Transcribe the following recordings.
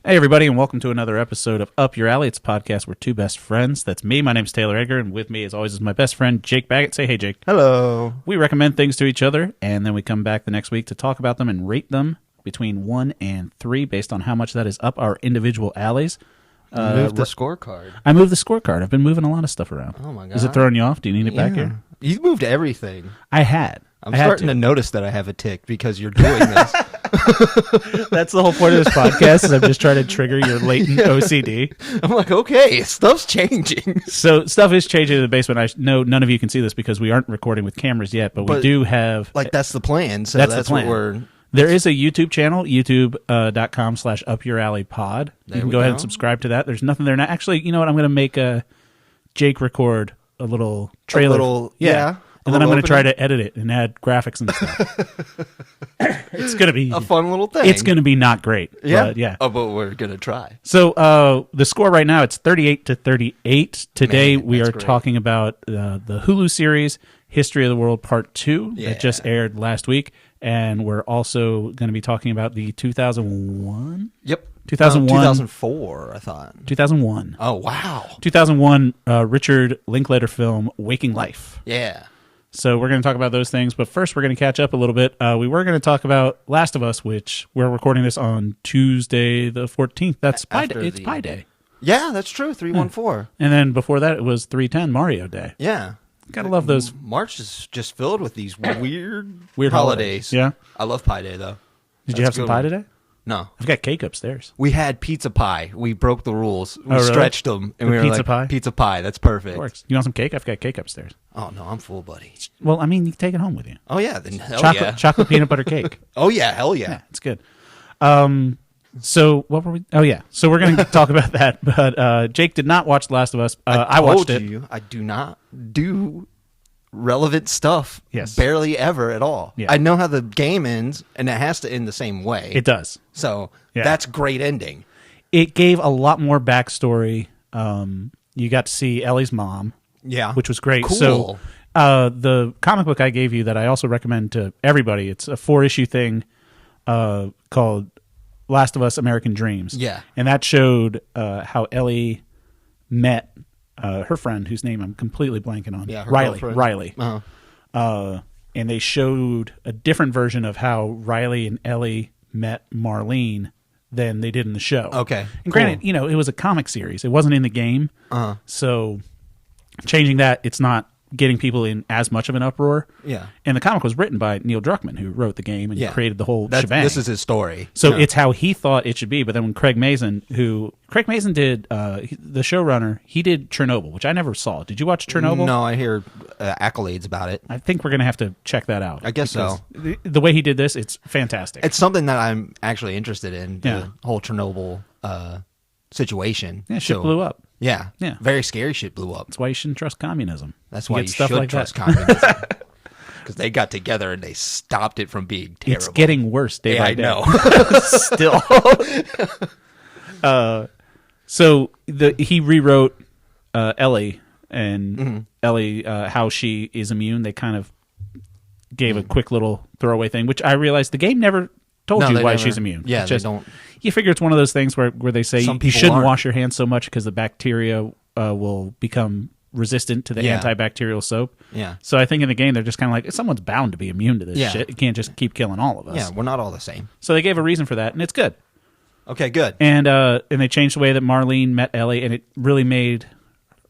Hey, everybody, and welcome to another episode of Up Your Alley. It's a podcast where two best friends, that's me, my name's Taylor Edgar, and with me, as always, is my best friend, Jake Baggett. Say hey, Jake. Hello. We recommend things to each other, and then we come back the next week to talk about them and rate them between 1 and 3 based on how much that is up our individual alleys. Move the scorecard. I moved the scorecard. I've been moving a lot of stuff around. Oh, my God. Is it throwing you off? Do you need it back here? You moved everything. I had. I'm starting to notice that I have a tick because you're doing this. That's the whole point of this podcast, is I'm just trying to trigger your latent OCD. I'm like, okay, stuff's changing. So stuff is changing in the basement. I know none of you can see this because we aren't recording with cameras yet, but we do have... Like, that's the plan. So that's the plan. What we're... There is a YouTube channel, youtube.com/upyouralleypod. You can go ahead and subscribe to that. There's nothing there now. Actually, you know what? I'm going to make Jake record a little trailer. Yeah. And then I'm going to try to edit it and add graphics and stuff. It's going to be a fun little thing. It's going to be not great. Yeah. But yeah. Oh, but we're going to try. So the score right now, it's 38-38. Today we are talking about the Hulu series, History of the World Part 2, that just aired last week. And we're also going to be talking about the 2001? Yep. 2001. 2004, I thought. 2001. Oh, wow. 2001 Richard Linklater film, Waking Life. Yeah. So we're going to talk about those things, but first we're going to catch up a little bit. We were going to talk about Last of Us, which we're recording this on Tuesday the 14th. That's Pi Day. It's Pi Day. Yeah, that's true. 314. And then before that, it was 310 Mario Day. Yeah. Gotta love those. March is just filled with these weird holidays. Yeah. I love Pi Day, though. Did you have some pie today? No. I've got cake upstairs. We had pizza pie. We broke the rules. We stretched them. And we were pizza like, pie? Pizza pie. That's perfect. Works. You want some cake? I've got cake upstairs. Oh, no, I'm full, buddy. Well, I mean, you can take it home with you. Oh, yeah. Then hell Chocolate peanut butter cake. Oh, yeah. Hell yeah. It's good. So what were we? Oh, yeah. So we're going to talk about that. But Jake did not watch The Last of Us. I watched it. I do not do relevant stuff. Yes. Barely ever at all. Yeah. I know how the game ends, and it has to end the same way. It does. So that's great ending. It gave a lot more backstory. You got to see Ellie's mom. Yeah. Which was great. Cool. So the comic book I gave you that I also recommend to everybody, it's a 4-issue thing called Last of Us American Dreams. Yeah. And that showed how Ellie met her friend, whose name I'm completely blanking on. Yeah, Riley. Uh-huh. And they showed a different version of how Riley and Ellie met Marlene than they did in the show. Okay. And granted, it was a comic series. It wasn't in the game. Uh-huh. So changing that, it's not getting people in as much of an uproar. Yeah. And the comic was written by Neil Druckmann, who wrote the game and created the whole shebang. This is his story. So it's how he thought it should be. But then when Craig Mazin did, the showrunner, he did Chernobyl, which I never saw. Did you watch Chernobyl? No, I hear accolades about it. I think we're going to have to check that out. I guess so. The way he did this, it's fantastic. It's something that I'm actually interested in, the whole Chernobyl situation. Yeah, shit blew up. Yeah. Yeah. Very scary shit blew up. That's why you shouldn't trust communism. That's why you stuff should like trust that. communism. Because they got together and they stopped it from being terrible. It's getting worse day by day. I know. Still. So he rewrote Ellie and Ellie, how she is immune. They kind of gave a quick little throwaway thing, which I realized the game never told you why she's immune. Yeah, just, they don't. You figure it's one of those things where they say you shouldn't wash your hands so much because the bacteria will become resistant to the antibacterial soap. Yeah. So I think in the game they're just kind of like, someone's bound to be immune to this shit. You can't just keep killing all of us. Yeah, we're not all the same. So they gave a reason for that, and it's good. Okay, good. And they changed the way that Marlene met Ellie, and it really made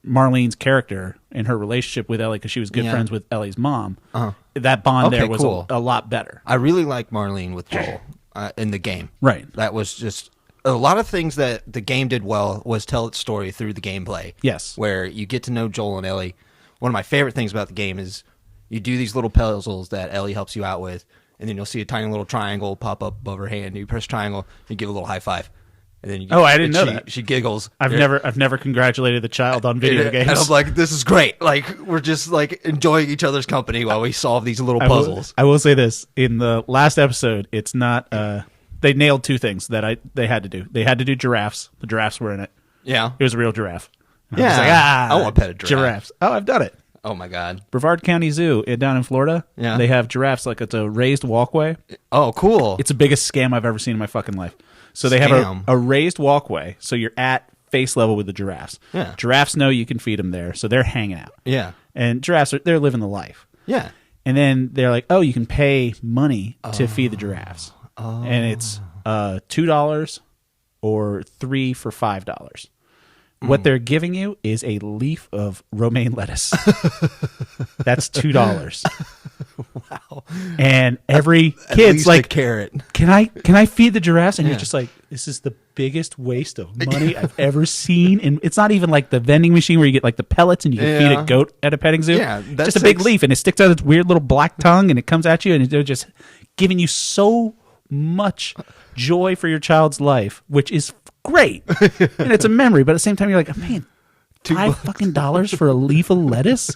Marlene's character and her relationship with Ellie, because she was good friends with Ellie's mom. That bond there was a lot better. I really like Marlene with Joel in the game. Right. That was just a lot of things that the game did well was tell its story through the gameplay. Yes. Where you get to know Joel and Ellie. One of my favorite things about the game is you do these little puzzles that Ellie helps you out with, and then you'll see a tiny little triangle pop up above her hand. You press triangle, you give a little high five. And then I didn't know that. She giggles. I've never congratulated the child on video games. And I'm like, this is great. Like, we're just like enjoying each other's company while we solve these little puzzles. I will say this. In the last episode, it's not they nailed two things that they had to do. They had to do giraffes. The giraffes were in it. Yeah. It was a real giraffe. And yeah. I was like, I want to pet a giraffe. Giraffes. Oh, I've done it. Oh, my God. Brevard County Zoo down in Florida. Yeah. They have giraffes. Like, it's a raised walkway. Oh, cool. It's the biggest scam I've ever seen in my fucking life. So they have a raised walkway, so you're at face level with the giraffes. Yeah. Giraffes know you can feed them there, so they're hanging out. Yeah. And giraffes, they're living the life. Yeah. And then they're like, oh, you can pay money to feed the giraffes. Oh. And it's $2 or $3 for $5. What they're giving you is a leaf of romaine lettuce. That's $2. Wow. And every kid's like, carrot. Can I feed the giraffes? And you're just like, this is the biggest waste of money I've ever seen. And it's not even like the vending machine where you get like the pellets and you can feed a goat at a petting zoo. Yeah, it's just a big leaf and it sticks out its weird little black tongue and it comes at you and they're just giving you so much joy for your child's life, which is great. And it's a memory, but at the same time you're like, man, $5 for a leaf of lettuce?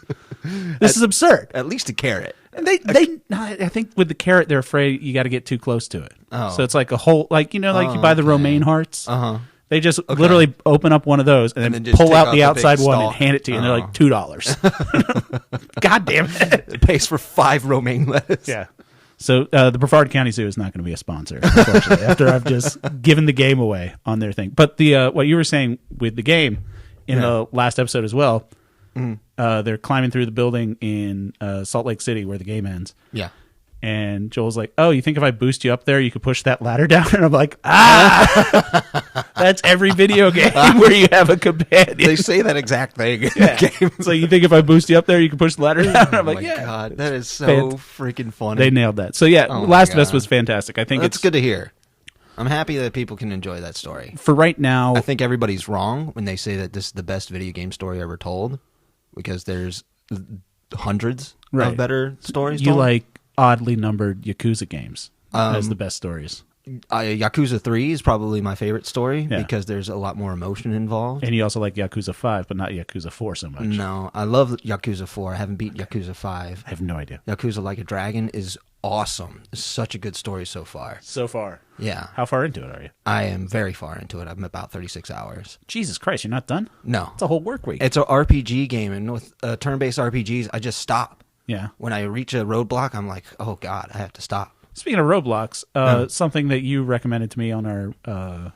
This is absurd. At least a carrot. And I think with the carrot, they're afraid you got to get too close to it. Oh. So it's like a whole, like, you buy the romaine hearts. Uh-huh. They just literally open up one of those and then pull out the outside one and hand it to you. And they're like $2. God damn it. It pays for 5 romaine lettuce. Yeah. So the Brevard County Zoo is not going to be a sponsor, unfortunately, after I've just given the game away on their thing. But the what you were saying with the game in the last episode as well, they're climbing through the building in Salt Lake City where the game ends. Yeah. And Joel's like, oh, you think if I boost you up there, you could push that ladder down? And I'm like, that's every video game where you have a companion. They say that exact thing. Yeah. So you think if I boost you up there, you can push the ladder down? And I'm like, yeah. God, that is so freaking funny. They nailed that. So yeah, Last of Us was fantastic. I think it's good to hear. I'm happy that people can enjoy that story. For right now, I think everybody's wrong when they say that this is the best video game story ever told, because there's hundreds of better stories. You like oddly numbered Yakuza games as the best stories. Yakuza 3 is probably my favorite story because there's a lot more emotion involved. And you also like Yakuza 5, but not Yakuza 4 so much. No, I love Yakuza 4. I haven't beat Yakuza 5. I have no idea. Yakuza Like a Dragon is awesome. It's such a good story so far. So far? Yeah. How far into it are you? I am very far into it. I'm about 36 hours. Jesus Christ, you're not done? No. It's a whole work week. It's an RPG game, and with turn-based RPGs, I just stop. Yeah. When I reach a roadblock, I'm like, oh, God, I have to stop. Speaking of roadblocks, something that you recommended to me on our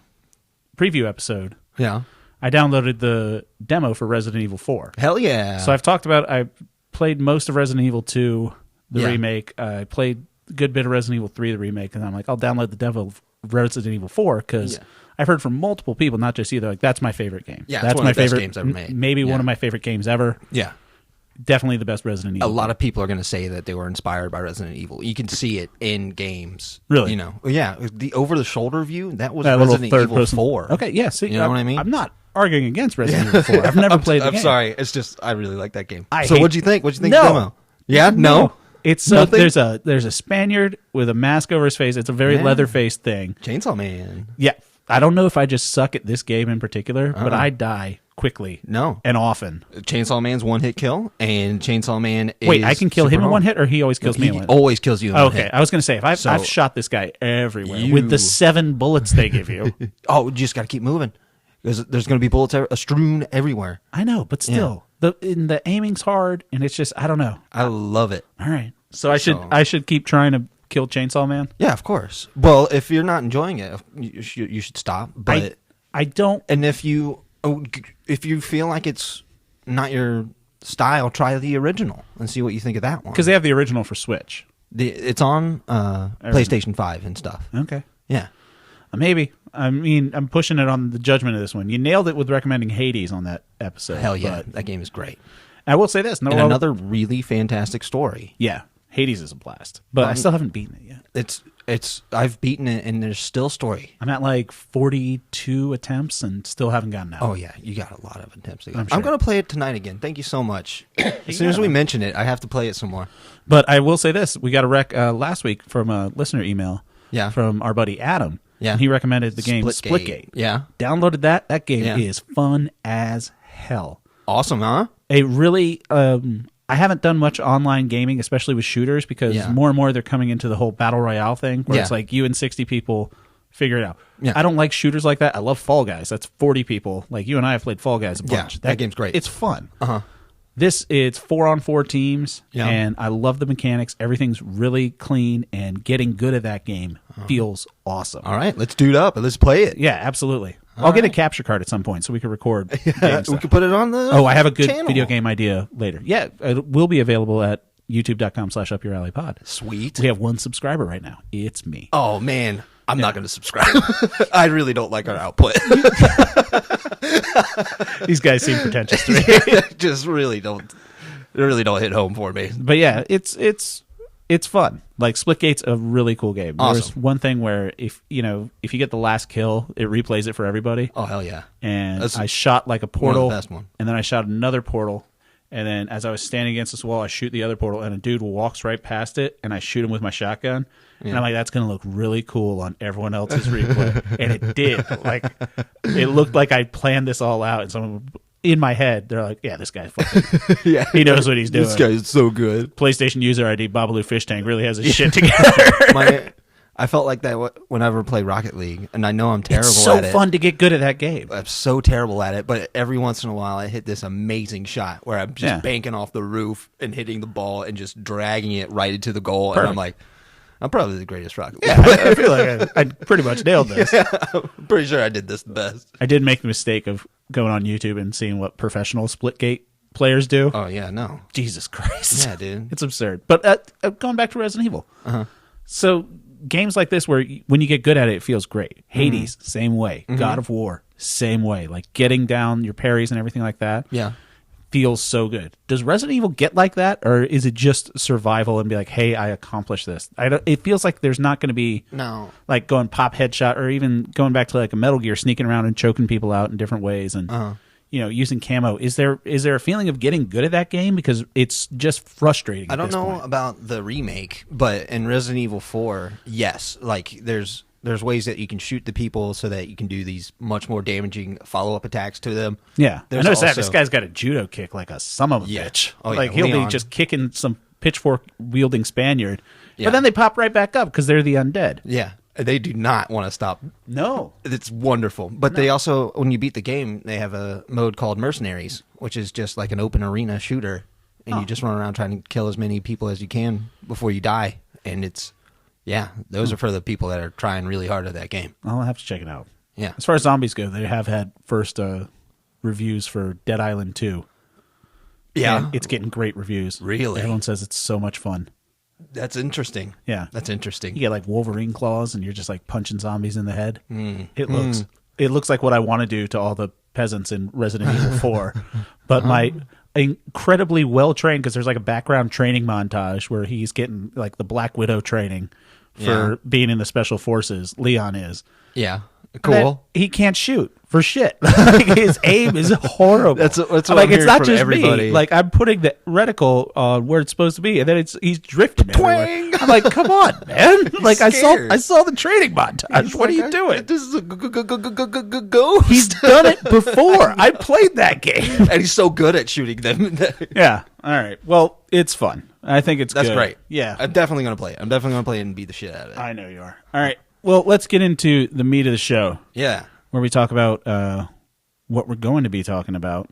preview episode. Yeah. I downloaded the demo for Resident Evil 4. Hell yeah. So I've talked about, I played most of Resident Evil 2, the remake. I played a good bit of Resident Evil 3, the remake. And I'm like, I'll download the demo of Resident Evil 4 because I've heard from multiple people, not just you, they're like, that's my favorite game. Yeah, that's one my of the best favorite games ever made. Maybe one of my favorite games ever. Yeah. Definitely the best Resident Evil. A lot of people are going to say that they were inspired by Resident Evil. You can see it in games. Really? You know, yeah. The over-the-shoulder view, that was Resident Evil 4. Okay, yeah. See, you know what I mean? I'm not arguing against Resident Evil 4. I've never played the game. I'm sorry. It's just, I really like that game. So what'd you think? What'd you think of the demo? Yeah? No? It's there's a Spaniard with a mask over his face. It's a very leather-faced thing. Chainsaw Man. Yeah. I don't know if I just suck at this game in particular, but I die quickly. No. And often. Chainsaw Man's one-hit kill, and Chainsaw Man is... Wait, I can kill him in one hit, or he always kills me in one hit? He always kills you in one hit. Okay, I was going to say, if I've shot this guy everywhere with the 7 bullets they give you. Oh, you just got to keep moving. There's going to be bullets strewn everywhere. I know, but still, the aiming's hard, and it's just, I don't know. I love it. All right. So I should keep trying to kill Chainsaw Man? Yeah, of course. Well, if you're not enjoying it, you should stop. But I don't. And if you feel like it's not your style, try the original and see what you think of that one. Because they have the original for Switch. It's on PlayStation 5 and stuff. Okay. Yeah. Maybe. I mean, I'm pushing it on the judgment of this one. You nailed it with recommending Hades on that episode. Hell yeah. That game is great. I will say this. And another really fantastic story. Yeah. Hades is a blast. But I still haven't beaten it yet. I've beaten it, and there's still story. I'm at like 42 attempts and still haven't gotten out. Oh, yeah. You got a lot of attempts. I'm going to play it tonight again. Thank you so much. As soon as we mention it, I have to play it some more. But I will say this. We got a rec last week from a listener email from our buddy Adam. Yeah. And he recommended the game Splitgate. Yeah. Downloaded that. That game is fun as hell. Awesome, huh? A really... I haven't done much online gaming, especially with shooters, because more and more they're coming into the whole battle royale thing, where it's like you and 60 people figure it out. Yeah. I don't like shooters like that. I love Fall Guys. That's 40 people. Like you and I have played Fall Guys a bunch. That game's great. It's fun. Uh-huh. It's 4-on-4 teams, and I love the mechanics. Everything's really clean, and getting good at that game feels awesome. All right, let's do it up and let's play it. Yeah, absolutely. I'll get a capture card at some point so we can record. We can put it on the I have a good channel. video game idea later. Yeah, it will be available at youtube.com/upyouralleypod. Sweet. We have one subscriber right now. It's me. Oh, man. I'm not going to subscribe. I really don't like our output. These guys seem pretentious to me. Just really don't hit home for me. But yeah, it's fun. Like Splitgate's a really cool game. Awesome. There's one thing where if you get the last kill, it replays it for everybody. Oh, hell yeah. And I shot like a portal, the best one. And then I shot another portal, and then as I was standing against this wall, I shoot the other portal, and a dude walks right past it, and I shoot him with my shotgun. Yeah. And I'm like, that's going to look really cool on everyone else's replay. And it did. Like, it looked like I planned this all out. And someone in my head, they're like, yeah, this guy's fucking. Yeah. He knows what he's doing. This guy is so good. PlayStation user ID, Babalu Fish Tank, really has his shit together. I felt like that whenever I play Rocket League. And I know I'm terrible at it. It's so fun to get good at that game. I'm so terrible at it. But every once in a while, I hit this amazing shot where I'm just banking off the roof and hitting the ball and just dragging it right into the goal. Perfect. And I'm like, I'm probably the greatest Rocket League. Yeah, I feel like I pretty much nailed this. Yeah, I'm pretty sure I did this the best. I did make the mistake of going on YouTube and seeing what professional Splitgate players do. Oh, yeah, no. Jesus Christ. Yeah, dude. It's absurd. But going back to Resident Evil. So games like this where when you get good at it, it feels great. Hades, same way. God of War, same way. Like getting down your parries and everything like that. Yeah. Feels so good. Does Resident Evil get like that, or is it just survival and be like, "Hey, I accomplished this"? It feels like there's not going to be like going pop headshot, or even going back to like a Metal Gear, sneaking around and choking people out in different ways, and using camo. Is there a feeling of getting good at that game, because it's just frustrating? I don't know about the remake, but in Resident Evil 4, yes, like there's ways that you can shoot the people so that you can do these much more damaging follow-up attacks to them. Yeah. I noticed that this guy's got a judo kick like a son of a bitch. Oh, like he'll be just kicking some pitchfork-wielding Spaniard. Yeah. But then they pop right back up because they're the undead. Yeah. They do not want to stop. No. It's wonderful. But they also, when you beat the game, they have a mode called Mercenaries, which is just like an open arena shooter. And you just run around trying to kill as many people as you can before you die. And it's... Yeah, those are for the people that are trying really hard at that game. I'll have to check it out. Yeah. As far as zombies go, they have had first reviews for Dead Island 2. Yeah. And it's getting great reviews. Really? Everyone says it's so much fun. That's interesting. Yeah. That's interesting. You get like Wolverine claws and you're just like punching zombies in the head. It looks like what I want to do to all the peasants in Resident Evil 4. But my incredibly well trained, because there's like a background training montage where he's getting like the Black Widow training for being in the special forces. Leon is. Yeah. Cool. He can't shoot for shit. Like, his aim is horrible. That's what like, I'm it's not just everybody. Me. Like, I'm putting the reticle on where it's supposed to be, and then he's drifting everywhere. I'm like, come on, man! Like, I saw the training montage. What are you doing? This is a ghost. He's done it before. I played that game, and he's so good at shooting them. Yeah. All right. Well, it's fun. I think it's That's good. great. Yeah. I'm definitely gonna play it. I'm definitely gonna play it and beat the shit out of it. I know you are. All right. Well, let's get into the meat of the show. Yeah. Where we talk about what we're going to be talking about.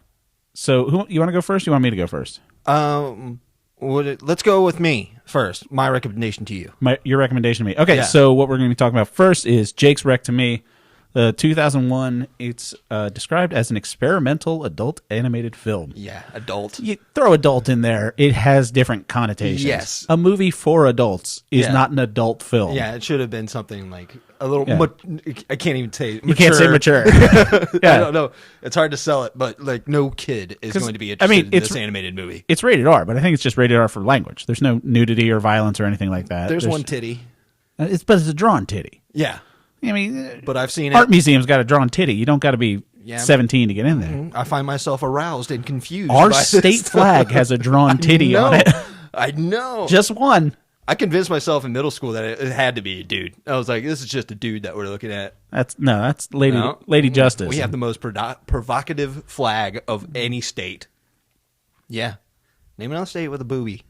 So, you want to go first? Or you want me to go first? Let's go with me first. My recommendation to you. Your recommendation to me. Okay, So what we're going to be talking about first is Jake's Rec to Me. 2001, it's described as an experimental adult animated film. Yeah, adult. You throw adult in there, it has different connotations. Yes. A movie for adults is not an adult film. Yeah, it should have been something like a little... I can't even say mature. You can't say mature. I don't know. It's hard to sell it, but like no kid is going to be interested in this animated movie. It's rated R, but I think it's just rated R for language. There's no nudity or violence or anything like that. There's one titty. But it's a drawn titty. Yeah. I mean, but I've seen art museums got a drawn titty. You don't got to be 17 to get in there. I find myself aroused and confused. Our state flag has a drawn titty on it. I know. Just one. I convinced myself in middle school that it had to be a dude. I was like, this is just a dude that we're looking at. That's Lady Justice. We have the most provocative flag of any state. Yeah. Name another state with a booby.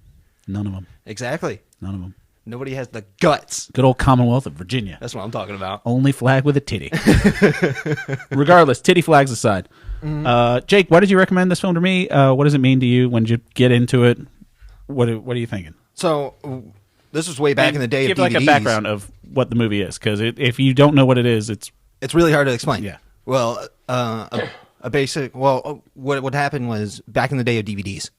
None of them. Exactly. None of them. Nobody has the guts. Good old Commonwealth of Virginia. That's what I'm talking about. Only flag with a titty. Regardless, titty flags aside. Jake, why did you recommend this film to me? What does it mean to you? When did you get into it? What are you thinking? So this was way back in the day of DVDs. Give like a background of what the movie is, because if you don't know what it is, it's really hard to explain. Yeah. Well, a basic. Well, what happened was back in the day of DVDs.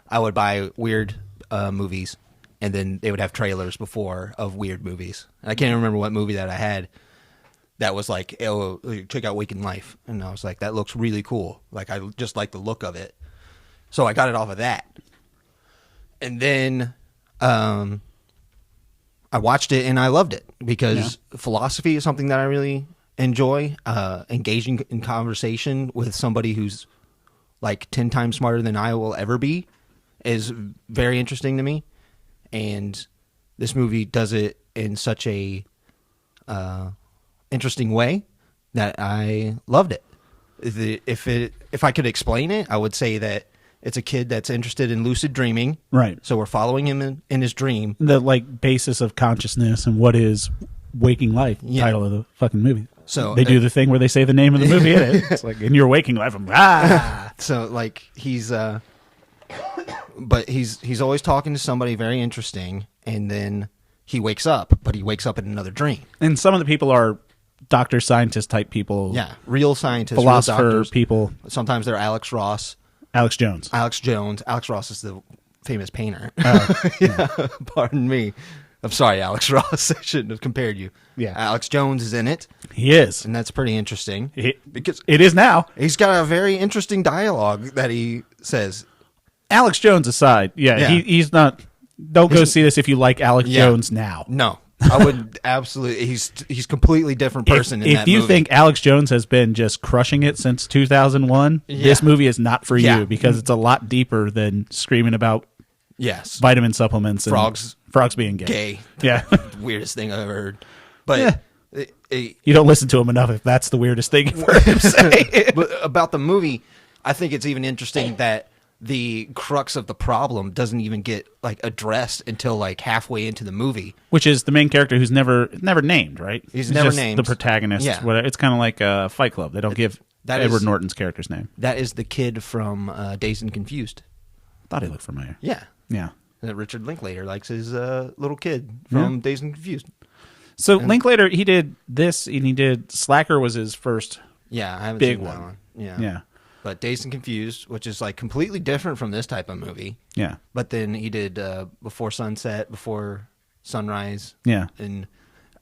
I would buy weird movies, and then they would have trailers before of weird movies. And I can't remember what movie that I had that was like, oh, check out Waking Life. And I was like, that looks really cool. Like, I just like the look of it. So I got it off of that. And then I watched it, and I loved it because philosophy is something that I really enjoy. Engaging in conversation with somebody who's like 10 times smarter than I will ever be is very interesting to me. And this movie does it in such a interesting way that I loved it. If I could explain it, I would say that it's a kid that's interested in lucid dreaming. Right. So we're following him in his dream. The like basis of consciousness and what is waking life, title of the fucking movie. So they do the thing where they say the name of the movie in it. It's like in your waking life. So like he's but he's always talking to somebody very interesting, and then he wakes up, but he wakes up in another dream. And some of the people are doctor scientist type people. Yeah, real scientists, philosopher real doctors. People. Sometimes they're Alex Jones. Alex Ross is the famous painter. Yeah, pardon me. I'm sorry, Alex Ross. I shouldn't have compared you. Yeah, Alex Jones is in it. He is, and that's pretty interesting. Because it is now. He's got a very interesting dialogue that he says. Alex Jones aside, he's not. Don't go see this if you like Alex Jones now. No, I would absolutely. He's completely different person in that movie. If you think Alex Jones has been just crushing it since 2001, this movie is not for you because it's a lot deeper than screaming about vitamin supplements and frogs being gay. Yeah, weirdest thing I've ever heard. But you don't listen to him enough if that's the weirdest thing you've heard him say. But about the movie, I think it's even interesting that the crux of the problem doesn't even get like addressed until like halfway into the movie, which is the main character who's never named, right? He's never just named. The protagonist. Yeah. It's kind of like Fight Club. They don't give Edward Norton's character's name. That is the kid from Dazed and Confused. Thought he looked familiar. Yeah. Richard Linklater likes his little kid from Dazed and Confused. So Linklater, he did this, and he did Slacker was his first. Yeah, I haven't big seen that one. one. Yeah. But Dazed and Confused, which is like completely different from this type of movie. Yeah. But then he did Before Sunset, Before Sunrise. Yeah. And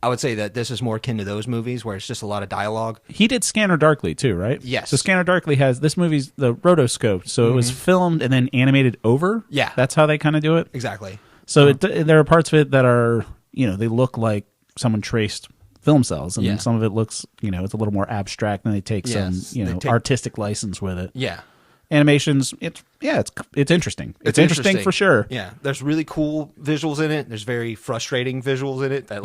I would say that this is more akin to those movies where it's just a lot of dialogue. He did Scanner Darkly too, right? Yes. So Scanner Darkly has this movie's the rotoscope, so it was filmed and then animated over. Yeah. That's how they kind of do it. Exactly. So there are parts of it that are, they look like someone traced film cells, and then some of it looks, it's a little more abstract, and they take some, artistic license with it. Yeah. Animations, it's interesting. It's interesting for sure. Yeah. There's really cool visuals in it. There's very frustrating visuals in it that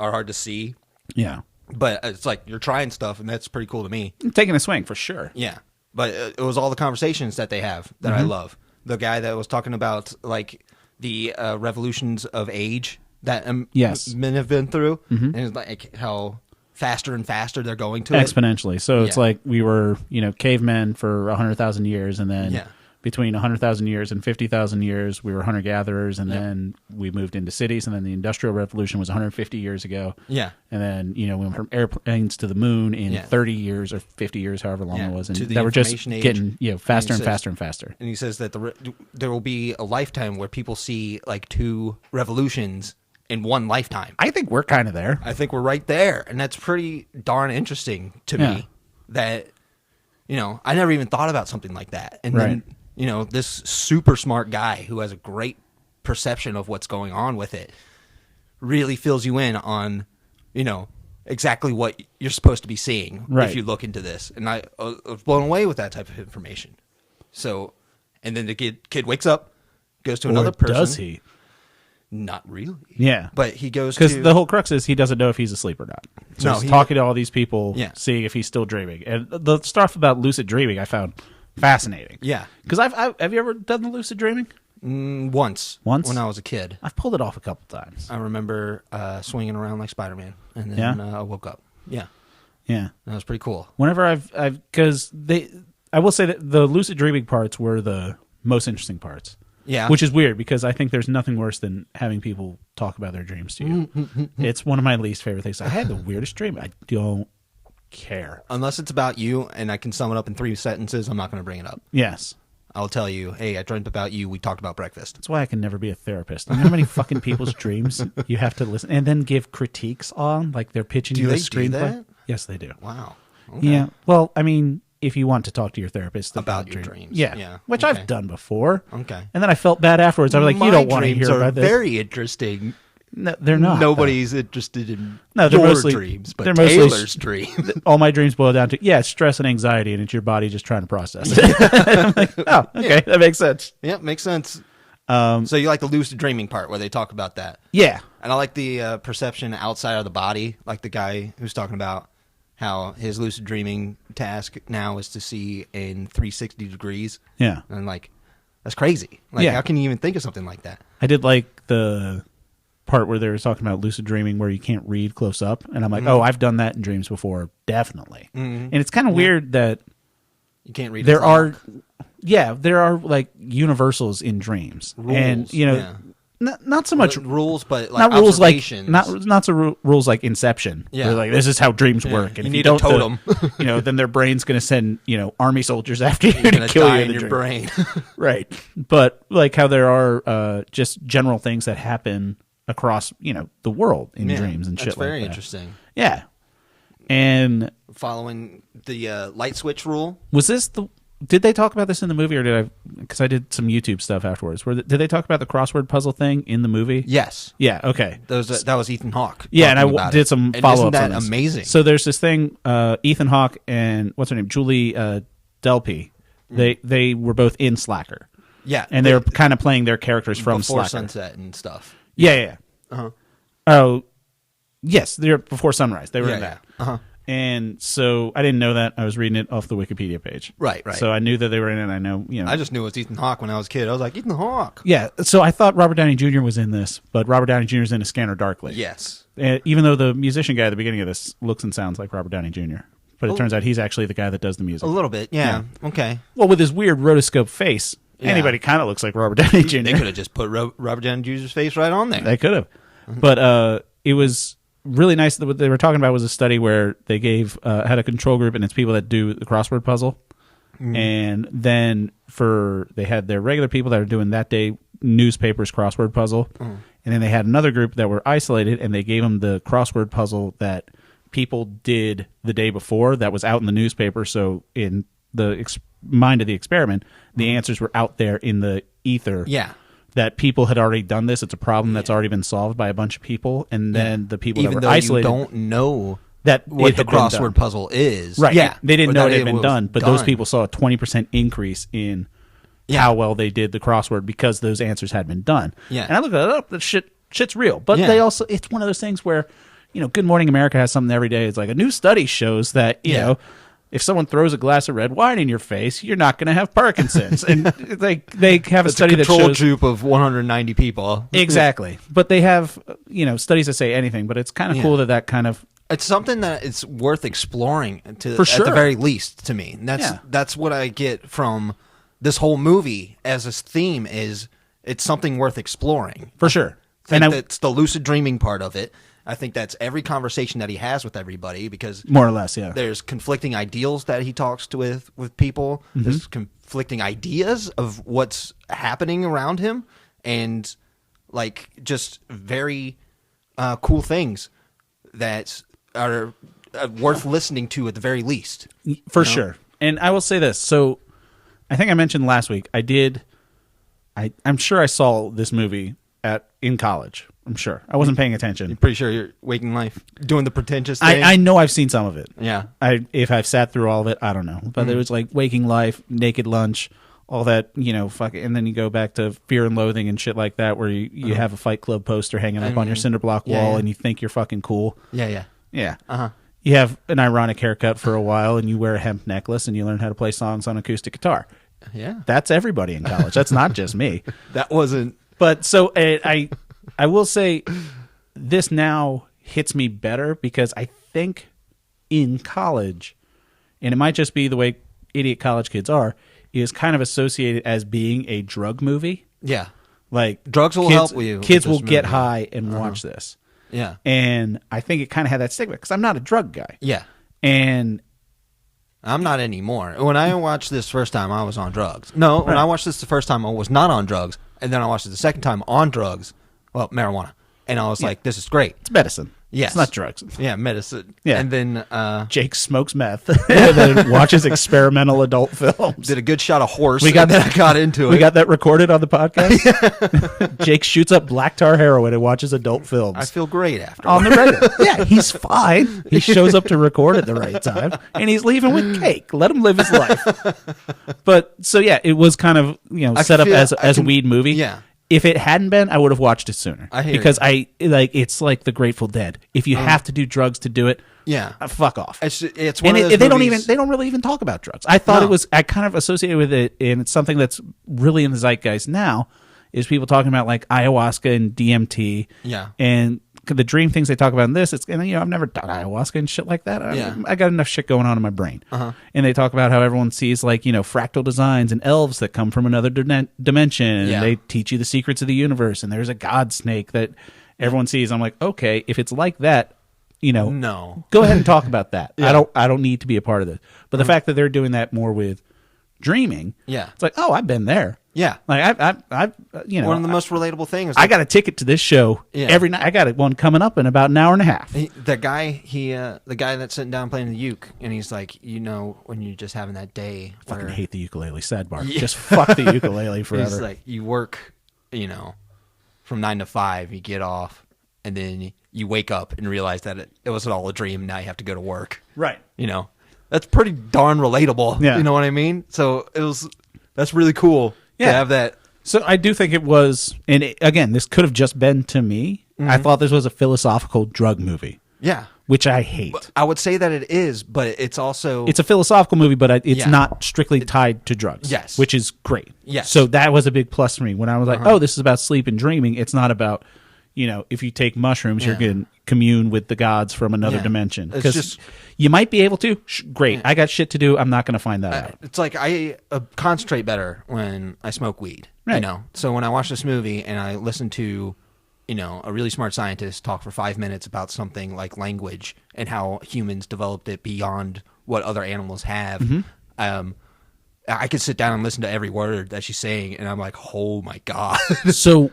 are hard to see. Yeah. But it's like you're trying stuff, and that's pretty cool to me. Taking a swing for sure. Yeah. But it was all the conversations that they have that I love. The guy that was talking about like the revolutions of age that men have been through, and it's like how faster and faster they're going to exponentially. So it's like we were, cavemen for 100,000 years, and then between 100,000 years and 50,000 years, we were hunter gatherers, and then we moved into cities, and then the Industrial Revolution was 150 years ago. Yeah, and then we went from airplanes to the moon in 30 years or 50 years, however long it was, and the that were just age. getting faster and faster and faster. And he says that there will be a lifetime where people see like 2 revolutions in one lifetime. I think we're kind of there. I think we're right there, and that's pretty darn interesting to me. That I never even thought about something like that, and then this super smart guy who has a great perception of what's going on with it really fills you in on exactly what you're supposed to be seeing if you look into this. And I was blown away with that type of information. So, and then the kid wakes up, goes to another person. Does he? Not really. Yeah. But he goes because the whole crux is he doesn't know if he's asleep or not. So he's talking to all these people, seeing if he's still dreaming. And the stuff about lucid dreaming I found fascinating. Yeah. Because have you ever done the lucid dreaming? Once when I was a kid. I've pulled it off a couple times. I remember swinging around like Spider-Man, and then I woke up. Yeah, that was pretty cool. Whenever because I will say that the lucid dreaming parts were the most interesting parts. Yeah, which is weird because I think there's nothing worse than having people talk about their dreams to you. It's one of my least favorite things. I had the weirdest dream. I don't care unless it's about you, and I can sum it up in 3 sentences. I'm not going to bring it up. Yes. I'll tell you, hey, I dreamt about you. We talked about breakfast. That's why I can never be a therapist. You know how many fucking people's dreams you have to listen and then give critiques on? Like they're pitching you a screenplay? Do that? Yes, they do. Wow. Okay. Yeah. Well, I mean, if you want to talk to your therapist about your dreams. Yeah. Which I've done before. Okay. And then I felt bad afterwards. I was like, you don't want to hear about this. Very interesting. No, they're not. Nobody's interested in your dreams, but Taylor's dreams. All my dreams boil down to, stress and anxiety, and it's your body just trying to process it. I'm like, oh, okay, that makes sense. Yeah, makes sense. So you like the lucid dreaming part where they talk about that? Yeah. And I like the perception outside of the body, like the guy who's talking about how his lucid dreaming task now is to see in 360 degrees. Yeah. And like, that's crazy. Like, how can you even think of something like that? I did like the part where they were talking about lucid dreaming where you can't read close up, and I'm like, oh, I've done that in dreams before, definitely. And it's kind of weird that you can't read. There are like universals in dreams, rules, and not so much rules, but like not rules like rules like Inception. Yeah, they're like, this is how dreams work, and if you don't totem, then their brain's going to send army soldiers after you to kill you in your brain. Right, but like how there are just general things that happen across the world in dreams and shit like that. That's very interesting. Yeah. And following the light switch rule. Was this did they talk about this in the movie, or because I did some YouTube stuff afterwards, did they talk about the crossword puzzle thing in the movie? Yes. Yeah, okay. That was Ethan Hawke. Yeah, and I did some follow-ups on this. Isn't that amazing? So there's this thing, Ethan Hawke and what's her name, Julie Delpy, they were both in Slacker. Yeah. And they were kind of playing their characters from Before Slacker. Sunset and stuff. Yeah. Uh-huh. Oh, yes, they're before sunrise. They were in that. Yeah. Uh-huh. And so I didn't know that. I was reading it off the Wikipedia page. Right. So I knew that they were in it. I know, I just knew it was Ethan Hawke when I was a kid. I was like, Ethan Hawke. Yeah. So I thought Robert Downey Jr. was in this, but Robert Downey Jr. is in A Scanner Darkly. Yes. Even though the musician guy at the beginning of this looks and sounds like Robert Downey Jr., but it turns out he's actually the guy that does the music. A little bit, yeah. Okay. Well, with his weird rotoscope face, anybody kind of looks like Robert Downey Jr. They could have just put Robert Downey Jr.'s face right on there. They could have. But it was really nice. What they were talking about was a study where they had a control group, and it's people that do the crossword puzzle. And then they had their regular people that are doing that day newspapers crossword puzzle. And then they had another group that were isolated, and they gave them the crossword puzzle that people did the day before that was out in the newspaper. So in the mind of the experiment, the answers were out there in the ether. Yeah. That people had already done this. It's a problem that's already been solved by a bunch of people. And then the people that were isolated. You don't know what the crossword puzzle is. Right. Yeah. They didn't know it had been done. But those people saw a 20% increase in how well they did the crossword because those answers had been done. Yeah. And I looked at it up. That shit's real. But they also, it's one of those things where, Good Morning America has something every day. It's like a new study shows that, you know, if someone throws a glass of red wine in your face, you're not going to have Parkinson's. And they have a study that shows... It's a control group of 190 people. Exactly. But they have, studies that say anything, but it's kind of cool that kind of... It's something that it's worth exploring For sure. at the very least to me. And that's what I get from this whole movie as a theme is it's something worth exploring. For sure. And that's the lucid dreaming part of it. I think that's every conversation that he has with everybody because more or less, yeah. There's conflicting ideals that he talks with people. Mm-hmm. There's conflicting ideas of what's happening around him, and like just very cool things that are worth listening to at the very least. For sure. And I will say this. So I think I mentioned last week. I'm sure I saw this movie in college. I'm sure. I wasn't paying attention. You're pretty sure you're Waking Life doing the pretentious thing? I know I've seen some of it. Yeah. If I've sat through all of it, I don't know. But it was like Waking Life, Naked Lunch, all that, and then you go back to Fear and Loathing and shit like that where you have a Fight Club poster hanging up on your cinder block wall and you think you're fucking cool. Yeah. Yeah. Uh-huh. You have an ironic haircut for a while and you wear a hemp necklace and you learn how to play songs on acoustic guitar. That's everybody in college. That's not just me. That wasn't. But so I will say this now hits me better because I think in college, and it might just be the way idiot college kids are, is kind of associated as being a drug movie. Yeah. Like drugs will help you. Kids will get high and watch this. Yeah. And I think it kind of had that stigma because I'm not a drug guy. Yeah. And I'm not anymore. When I watched this first time, I was on drugs. No, when I watched this the first time, I was not on drugs. And then I watched it the second time on drugs. Well, marijuana. And I was like, this is great. It's medicine. Yes. It's not drugs. Yeah, medicine. Yeah. And then Jake smokes meth and then watches experimental adult films. Did a good shot of horse. We got that. I got into it. We got that recorded on the podcast. Jake shoots up black tar heroin and watches adult films. I feel great after. On the regular. Yeah, he's fine. He shows up to record at the right time and he's leaving with cake. Let him live his life. But so yeah, it was kind of, set up as a weed movie. Yeah. If it hadn't been, I would have watched it sooner. Because it's like the Grateful Dead. If you have to do drugs to do it, fuck off. It's one of those movies. They don't really even talk about drugs. I thought it was. I kind of associated with it, and it's something that's really in the zeitgeist now. Is people talking about like ayahuasca and DMT, and the dream things they talk about in this. It's I've never done ayahuasca and shit like that. I got enough shit going on in my brain, and they talk about how everyone sees like fractal designs and elves that come from another dimension, and they teach you the secrets of the universe. And there's a god snake that everyone sees. I'm like, okay, if it's like that, no, go ahead and talk about that. I don't need to be a part of this. But the fact that they're doing that more with dreaming, it's like, oh, I've been there. Yeah, like I've one of the most relatable things. I got a ticket to this show every night. I got one coming up in about an hour and a half. The guy that's sitting down playing the uke, and he's like, when you're just having that day. I fucking hate the ukulele. Sidebar. Just fuck the ukulele forever. He's like, you work, from 9 to 5, you get off, and then you wake up and realize that it wasn't all a dream. Now you have to go to work. Right. That's pretty darn relatable. Yeah. You know what I mean? So that's really cool. To have that. So I do think it was, and again, this could have just been to me. I thought this was a philosophical drug movie. Yeah. Which I hate. But I would say that it is, but it's also... It's a philosophical movie, but it's not strictly tied to drugs. Yes. Which is great. Yes. So that was a big plus for me. When I was like, oh, this is about sleep and dreaming, it's not about, if you take mushrooms, you're going to commune with the gods from another dimension. Because you might be able to. Great. I got shit to do. I'm not going to find that out. It's like I concentrate better when I smoke weed. Right. So when I watch this movie and I listen to, a really smart scientist talk for 5 minutes about something like language and how humans developed it beyond what other animals have, I could sit down and listen to every word that she's saying, and I'm like, oh my God. So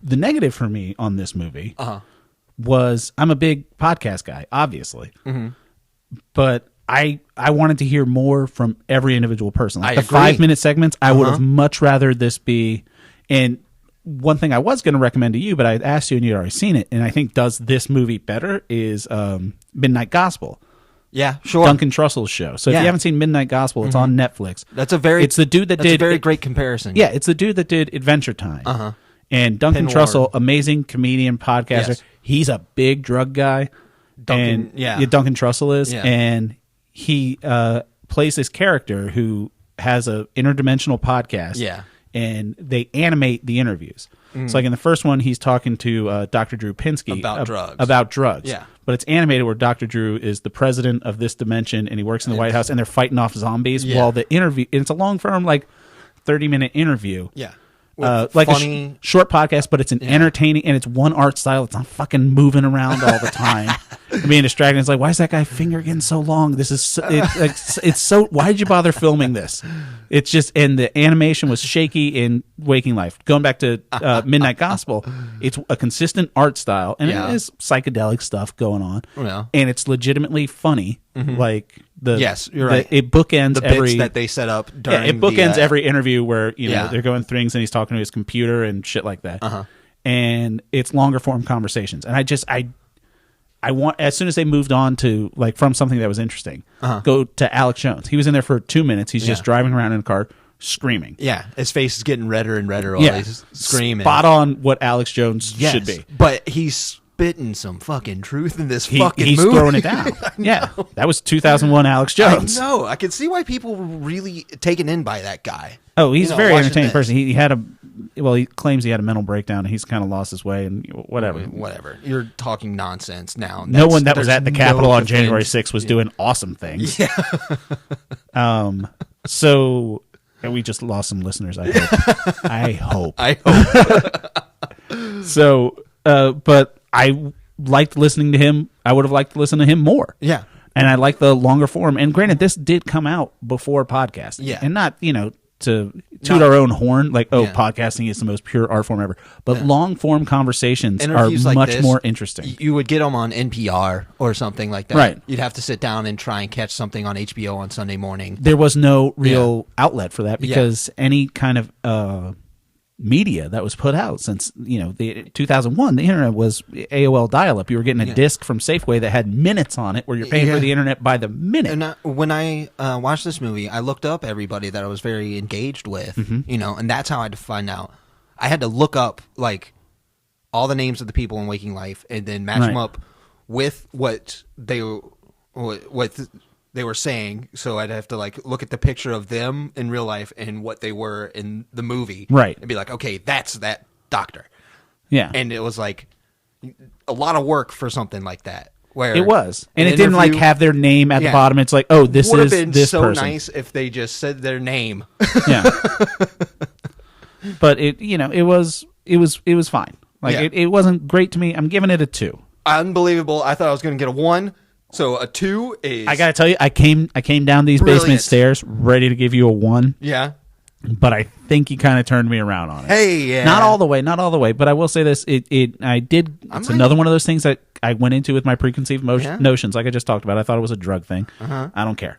the negative for me on this movie was I'm a big podcast guy, obviously. But I wanted to hear more from every individual person. Like the 5-minute segments, I would have much rather this be. And one thing I was going to recommend to you, but I asked you and you'd already seen it, and I think does this movie better is Midnight Gospel. Yeah, sure. Duncan Trussell's show. So if you haven't seen Midnight Gospel, it's on Netflix. It's the dude that did a very great comparison. Yeah, it's the dude that did Adventure Time. And Duncan Trussell, amazing comedian, podcaster. Yes. He's a big drug guy. Duncan Trussell is. Yeah. And he plays this character who has a interdimensional podcast. Yeah. And they animate the interviews. So like in the first one, he's talking to Dr. Drew Pinsky about drugs. Yeah. But it's animated where Dr. Drew is the president of this dimension and he works in the White House and they're fighting off zombies while the interview, and it's a long form, like 30-minute interview. Yeah. Like funny, a short podcast, but it's an entertaining, and it's one art style. It's not fucking moving around all the time. Being distracted. It's like, why is that guy finger getting so long? This is it's so. Why did you bother filming this? It's just, and the animation was shaky in Waking Life. Going back to Midnight Gospel, it's a consistent art style, and it is psychedelic stuff going on, and it's legitimately funny. Like you're right. It bookends the every bits that they set up during. It bookends every interview where they're going through things and he's talking to his computer and shit like that. And it's longer form conversations, and I want, as soon as they moved on to like from something that was interesting, go to Alex Jones. He was in there for 2 minutes. He's just driving around in a car screaming. Yeah, his face is getting redder and redder while he's screaming. Spot on what Alex Jones should be. But he's spitting some fucking truth in this he's fucking movie. Throwing it down. Yeah, that was 2001 Alex Jones. I know. I can see why people were really taken in by that guy. Oh, he's a very entertaining person. He claims he had a mental breakdown and he's kind of lost his way and whatever. Whatever. You're talking nonsense now. No one that was at the Capitol on January 6th was doing awesome things. Yeah. So we just lost some listeners, I hope. I hope. So, but I liked listening to him. I would have liked to listen to him more. Yeah. And I like the longer form. And granted, this did come out before podcasting. Yeah. And not, to toot our own horn, like, podcasting is the most pure art form ever. But long form conversations Interviews are like much this, more interesting. You would get them on NPR or something like that. Right. You'd have to sit down and try and catch something on HBO on Sunday morning. There was no real outlet for that because any kind of media that was put out since the 2001, the internet was AOL dial-up. You were getting a disc from Safeway that had minutes on it, where you're paying for the internet by the minute. And when I watched this movie, I looked up everybody that I was very engaged with, and that's how I had to find out. I had to look up like all the names of the people in Waking Life, and then match them up with what they were saying. So I'd have to like look at the picture of them in real life and what they were in the movie, right? And be like, okay, that's that doctor. Yeah. And it was like a lot of work for something like that. Where it was, and it didn't like have their name at the bottom. It's like, oh, this is been this so person. Nice if they just said their name. Yeah. But it was fine. Like it wasn't great to me. I'm giving it a 2. Unbelievable. I thought I was going to get a 1. So a 2 is. I gotta tell you, I came down these basement stairs ready to give you a 1. Yeah. But I think he kind of turned me around on it. Hey, yeah. Not all the way. But I will say this: it's another one of those things that I went into with my preconceived notions, like I just talked about. I thought it was a drug thing. I don't care.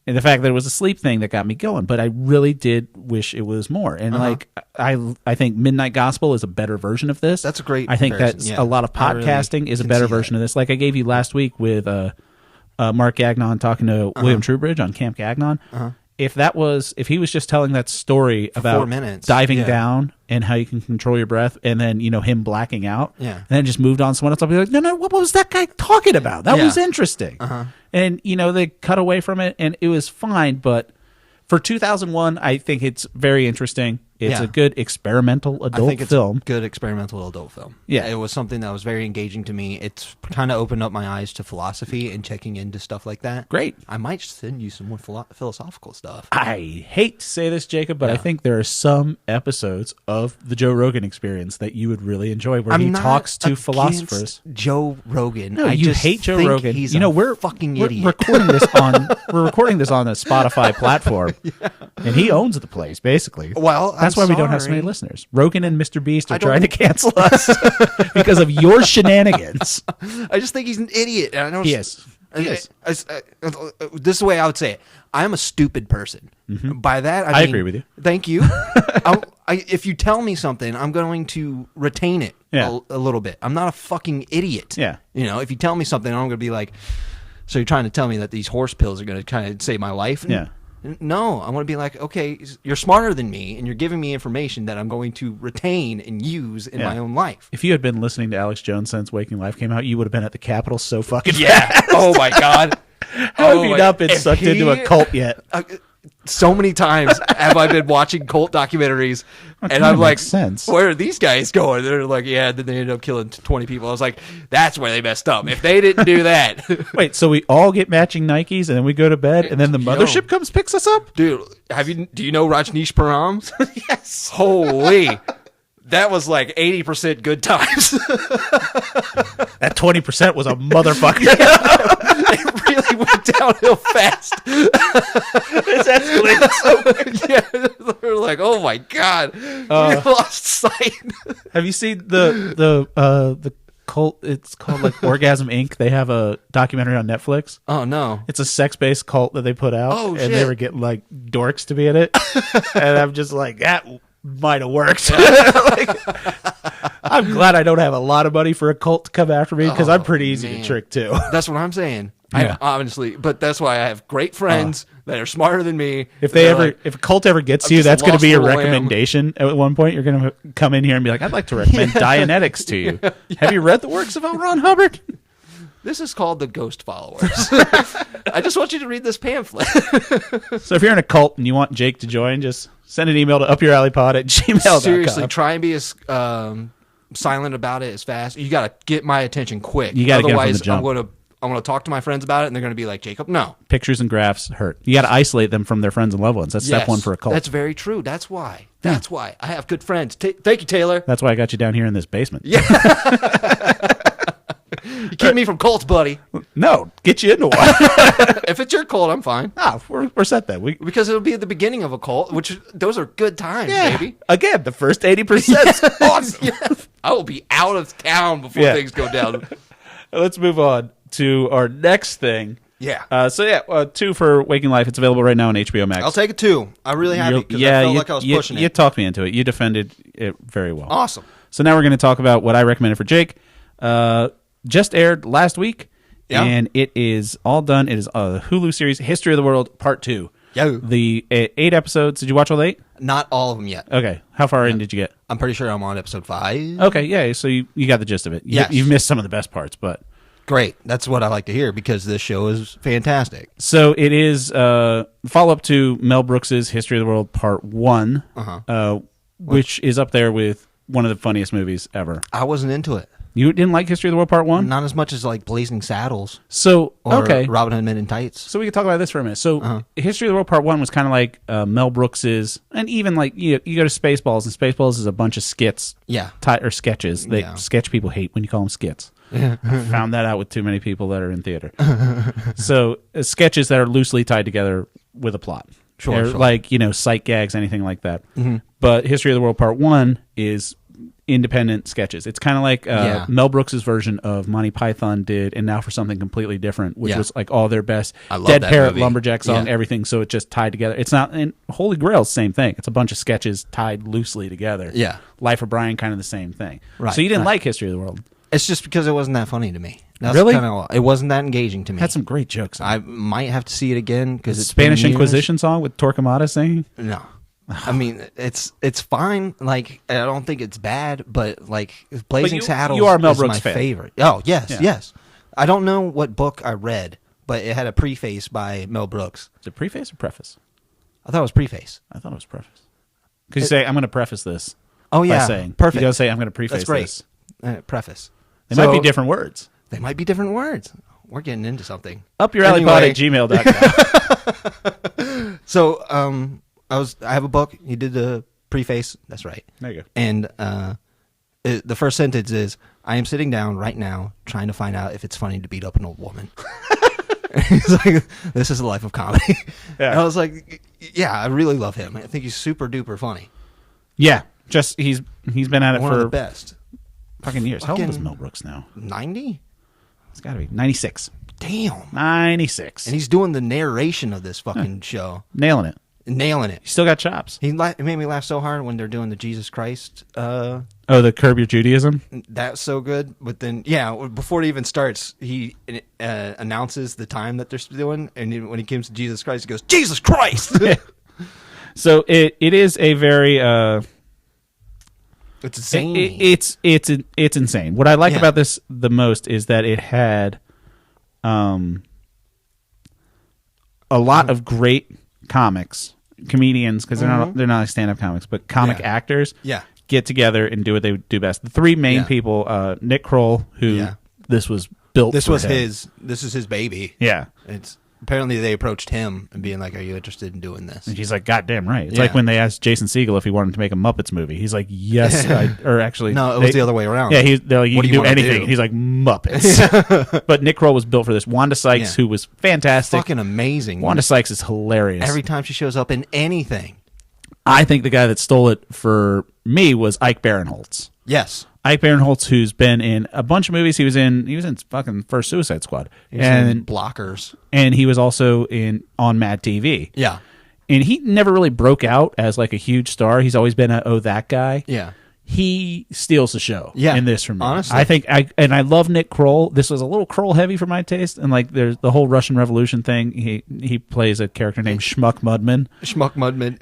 And the fact that it was a sleep thing that got me going. But I really did wish it was more. And I think Midnight Gospel is a better version of this. That's a great. I think that a lot of podcasting is a better version of this. Like I gave you last week with Mark Gagnon talking to William Trubridge on Camp Gagnon. If he was just telling that story about 4 minutes, diving down and how you can control your breath, and then him blacking out, and then just moved on to someone else, I'll be like, no, what was that guy talking about? That was interesting. And they cut away from it, and it was fine. But for 2001, I think it's very interesting. It's a good experimental adult film. Good experimental adult film. Yeah. It was something that was very engaging to me. It's kind of opened up my eyes to philosophy and checking into stuff like that. Great. I might send you some more philosophical stuff. I hate to say this, Jacob, but I think there are some episodes of the Joe Rogan Experience that you would really enjoy where he talks to philosophers. Joe Rogan. No, you hate Joe Rogan. He's we're fucking idiot. Recording this on a Spotify platform, and he owns the place basically. Well, that's why we don't have so many listeners. Rogan and Mr. Beast are trying to cancel us because of your shenanigans. I just think he's an idiot. And I don't. He is. This is the way I would say it. I am a stupid person. By that, I mean, agree with you. Thank you. If you tell me something, I'm going to retain it a little bit. I'm not a fucking idiot. Yeah. If you tell me something, I'm going to be like, so you're trying to tell me that these horse pills are going to kind of save my life? Yeah. No, I want to be like, okay, you're smarter than me, and you're giving me information that I'm going to retain and use in my own life. If you had been listening to Alex Jones since Waking Life came out, you would have been at the Capitol so fucking fast. Oh my God. How have you not been sucked into a cult yet? So many times have I been watching cult documentaries, and I'm like, where are these guys going? They're like, then they ended up killing 20 people. I was like, that's where they messed up. If they didn't do that. Wait, so we all get matching Nikes, and then we go to bed, and then the mothership comes picks us up? Dude, do you know Rajneesh Param's? Yes. Holy. That was like 80% good times. That 20% was a motherfucker. It really went downhill fast. It's escalated so quick. Yeah, they're like, oh my God, we lost sight. Have you seen the cult? It's called like Orgasm Inc. They have a documentary on Netflix. Oh no, it's a sex-based cult that they put out. Oh, and they were getting like dorks to be in it, and I'm just like that. Might have worked. I'm glad I don't have a lot of money for a cult to come after me because I'm pretty easy to trick too. That's what I'm saying. I honestly, but that's why I have great friends that are smarter than me. If a cult ever gets you, that's going to be a recommendation. At one point, you're going to come in here and be like, "I'd like to recommend Dianetics to you. Have you read the works of L. Ron Hubbard?" This is called the Ghost Followers. I just want you to read this pamphlet. So if you're in a cult and you want Jake to join, just send an email to upyouralleypod@gmail.com. Seriously, try and be as silent about it as fast. You got to get my attention quick. You got to get it from the Otherwise, jump. I'm going to talk to my friends about it, and they're going to be like, Jacob, no. Pictures and graphs hurt. You got to isolate them from their friends and loved ones. That's step one for a cult. That's very true. That's why. That's why. I have good friends. Thank you, Taylor. That's why I got you down here in this basement. Yeah. You keep me from cults, buddy. No, get you into one. If it's your cult, I'm fine. We're set then. Because it'll be at the beginning of a cult, which those are good times, baby. Again, the first 80% is awesome. Yes. I will be out of town before things go down. Let's move on to our next thing. Yeah. 2 for Waking Life. It's available right now on HBO Max. I'll take it 2. I'm really happy because I felt like I was pushing it. You talked me into it. You defended it very well. Awesome. So now we're going to talk about what I recommended for Jake. Just aired last week, and it is all done. It is a Hulu series, History of the World, Part 2. Yo. The 8 episodes. Did you watch all 8? Not all of them yet. Okay. How far in did you get? I'm pretty sure I'm on episode 5. Okay, yeah. So you got the gist of it. Yes. You've missed some of the best parts, but... Great. That's what I like to hear because this show is fantastic. So it is follow-up to Mel Brooks's History of the World Part 1, which is up there with one of the funniest movies ever. I wasn't into it. You didn't like History of the World Part 1? Not as much as like Blazing Saddles. So, or Robin Hood Men in Tights. So we can talk about this for a minute. So History of the World Part 1 was kind of like Mel Brooks's, and even like you go to Spaceballs, and Spaceballs is a bunch of skits. Yeah. Or sketches. Sketch people hate when you call them skits. I found that out with too many people that are in theater. So sketches that are loosely tied together with a plot. Sure. Like, sight gags, anything like that. Mm-hmm. But History of the World Part 1 is independent sketches. It's kind of like Mel Brooks's version of Monty Python did, and now for something completely different, which was like all their best Dead Parrot Lumberjack song, everything. So it just tied together. It's not, and Holy Grail's the same thing. It's a bunch of sketches tied loosely together. Yeah. Life of Brian, kind of the same thing. Right. So you didn't like History of the World. It's just because it wasn't that funny to me. That's really? It wasn't that engaging to me. Had some great jokes. I might have to see it again because it's Spanish Inquisition song with Torquemada singing. No. I mean, it's fine. Like, I don't think it's bad, but like Blazing Saddles you are Mel is Brooks my fan. favorite. Oh, yes. I don't know what book I read, but it had a preface by Mel Brooks. Is it preface or preface? I thought it was preface. I thought it was preface. Because you say, I'm going to preface this. Oh, yeah. By saying, perfect. You don't say, I'm going to preface That's great. this. Preface. They might be different words. They might be different words. We're getting into something. upyouralleypod@gmail.com. So, I have a book. You did the preface. That's right. There you go. And the first sentence is, I am sitting down right now trying to find out if it's funny to beat up an old woman. He's like, this is a life of comedy. Yeah. And I was like, yeah, I really love him. I think he's super duper funny. Yeah. Just he's been at it One for of the best. Fucking years. How old is Mel Brooks now? 90? It's got to be 96. Damn. 96. And he's doing the narration of this fucking show. Nailing it. He still got chops. He made me laugh so hard when they're doing the Jesus Christ. The Curb Your Judaism? That's so good. But then, before it even starts, he announces the time that they're doing. And when he comes to Jesus Christ, he goes, Jesus Christ! So it is a very... it's insane. It's insane. What I like about this the most is that it had a lot of great comedians, because they're not like stand-up comics, but comic actors get together and do what they do best. The three main people, Nick Kroll, who this was built this for was him. This is his baby. Yeah. It's apparently they approached him and being like, are you interested in doing this? And he's like, God damn right. It's like when they asked Jason Segel if he wanted to make a Muppets movie. He's like, yes. Or actually... No, it was the other way around. Yeah, they're like, you can do anything. He's like, Muppets. But Nick Kroll was built for this. Wanda Sykes, who was fantastic. Fucking amazing. Wanda Sykes is hilarious. Every time she shows up in anything. I think the guy that stole it for me was Ike Barinholtz. Yes. Ike Barinholtz, who's been in a bunch of movies. He was in fucking first Suicide Squad. He was in Blockers. And he was also on Mad TV. Yeah. And he never really broke out as like a huge star. He's always been that guy. Yeah. he steals the show in this for me. Honestly. I think I love Nick Kroll. This was a little Kroll heavy for my taste, and like there's the whole Russian Revolution thing. He plays a character named Schmuck Mudman.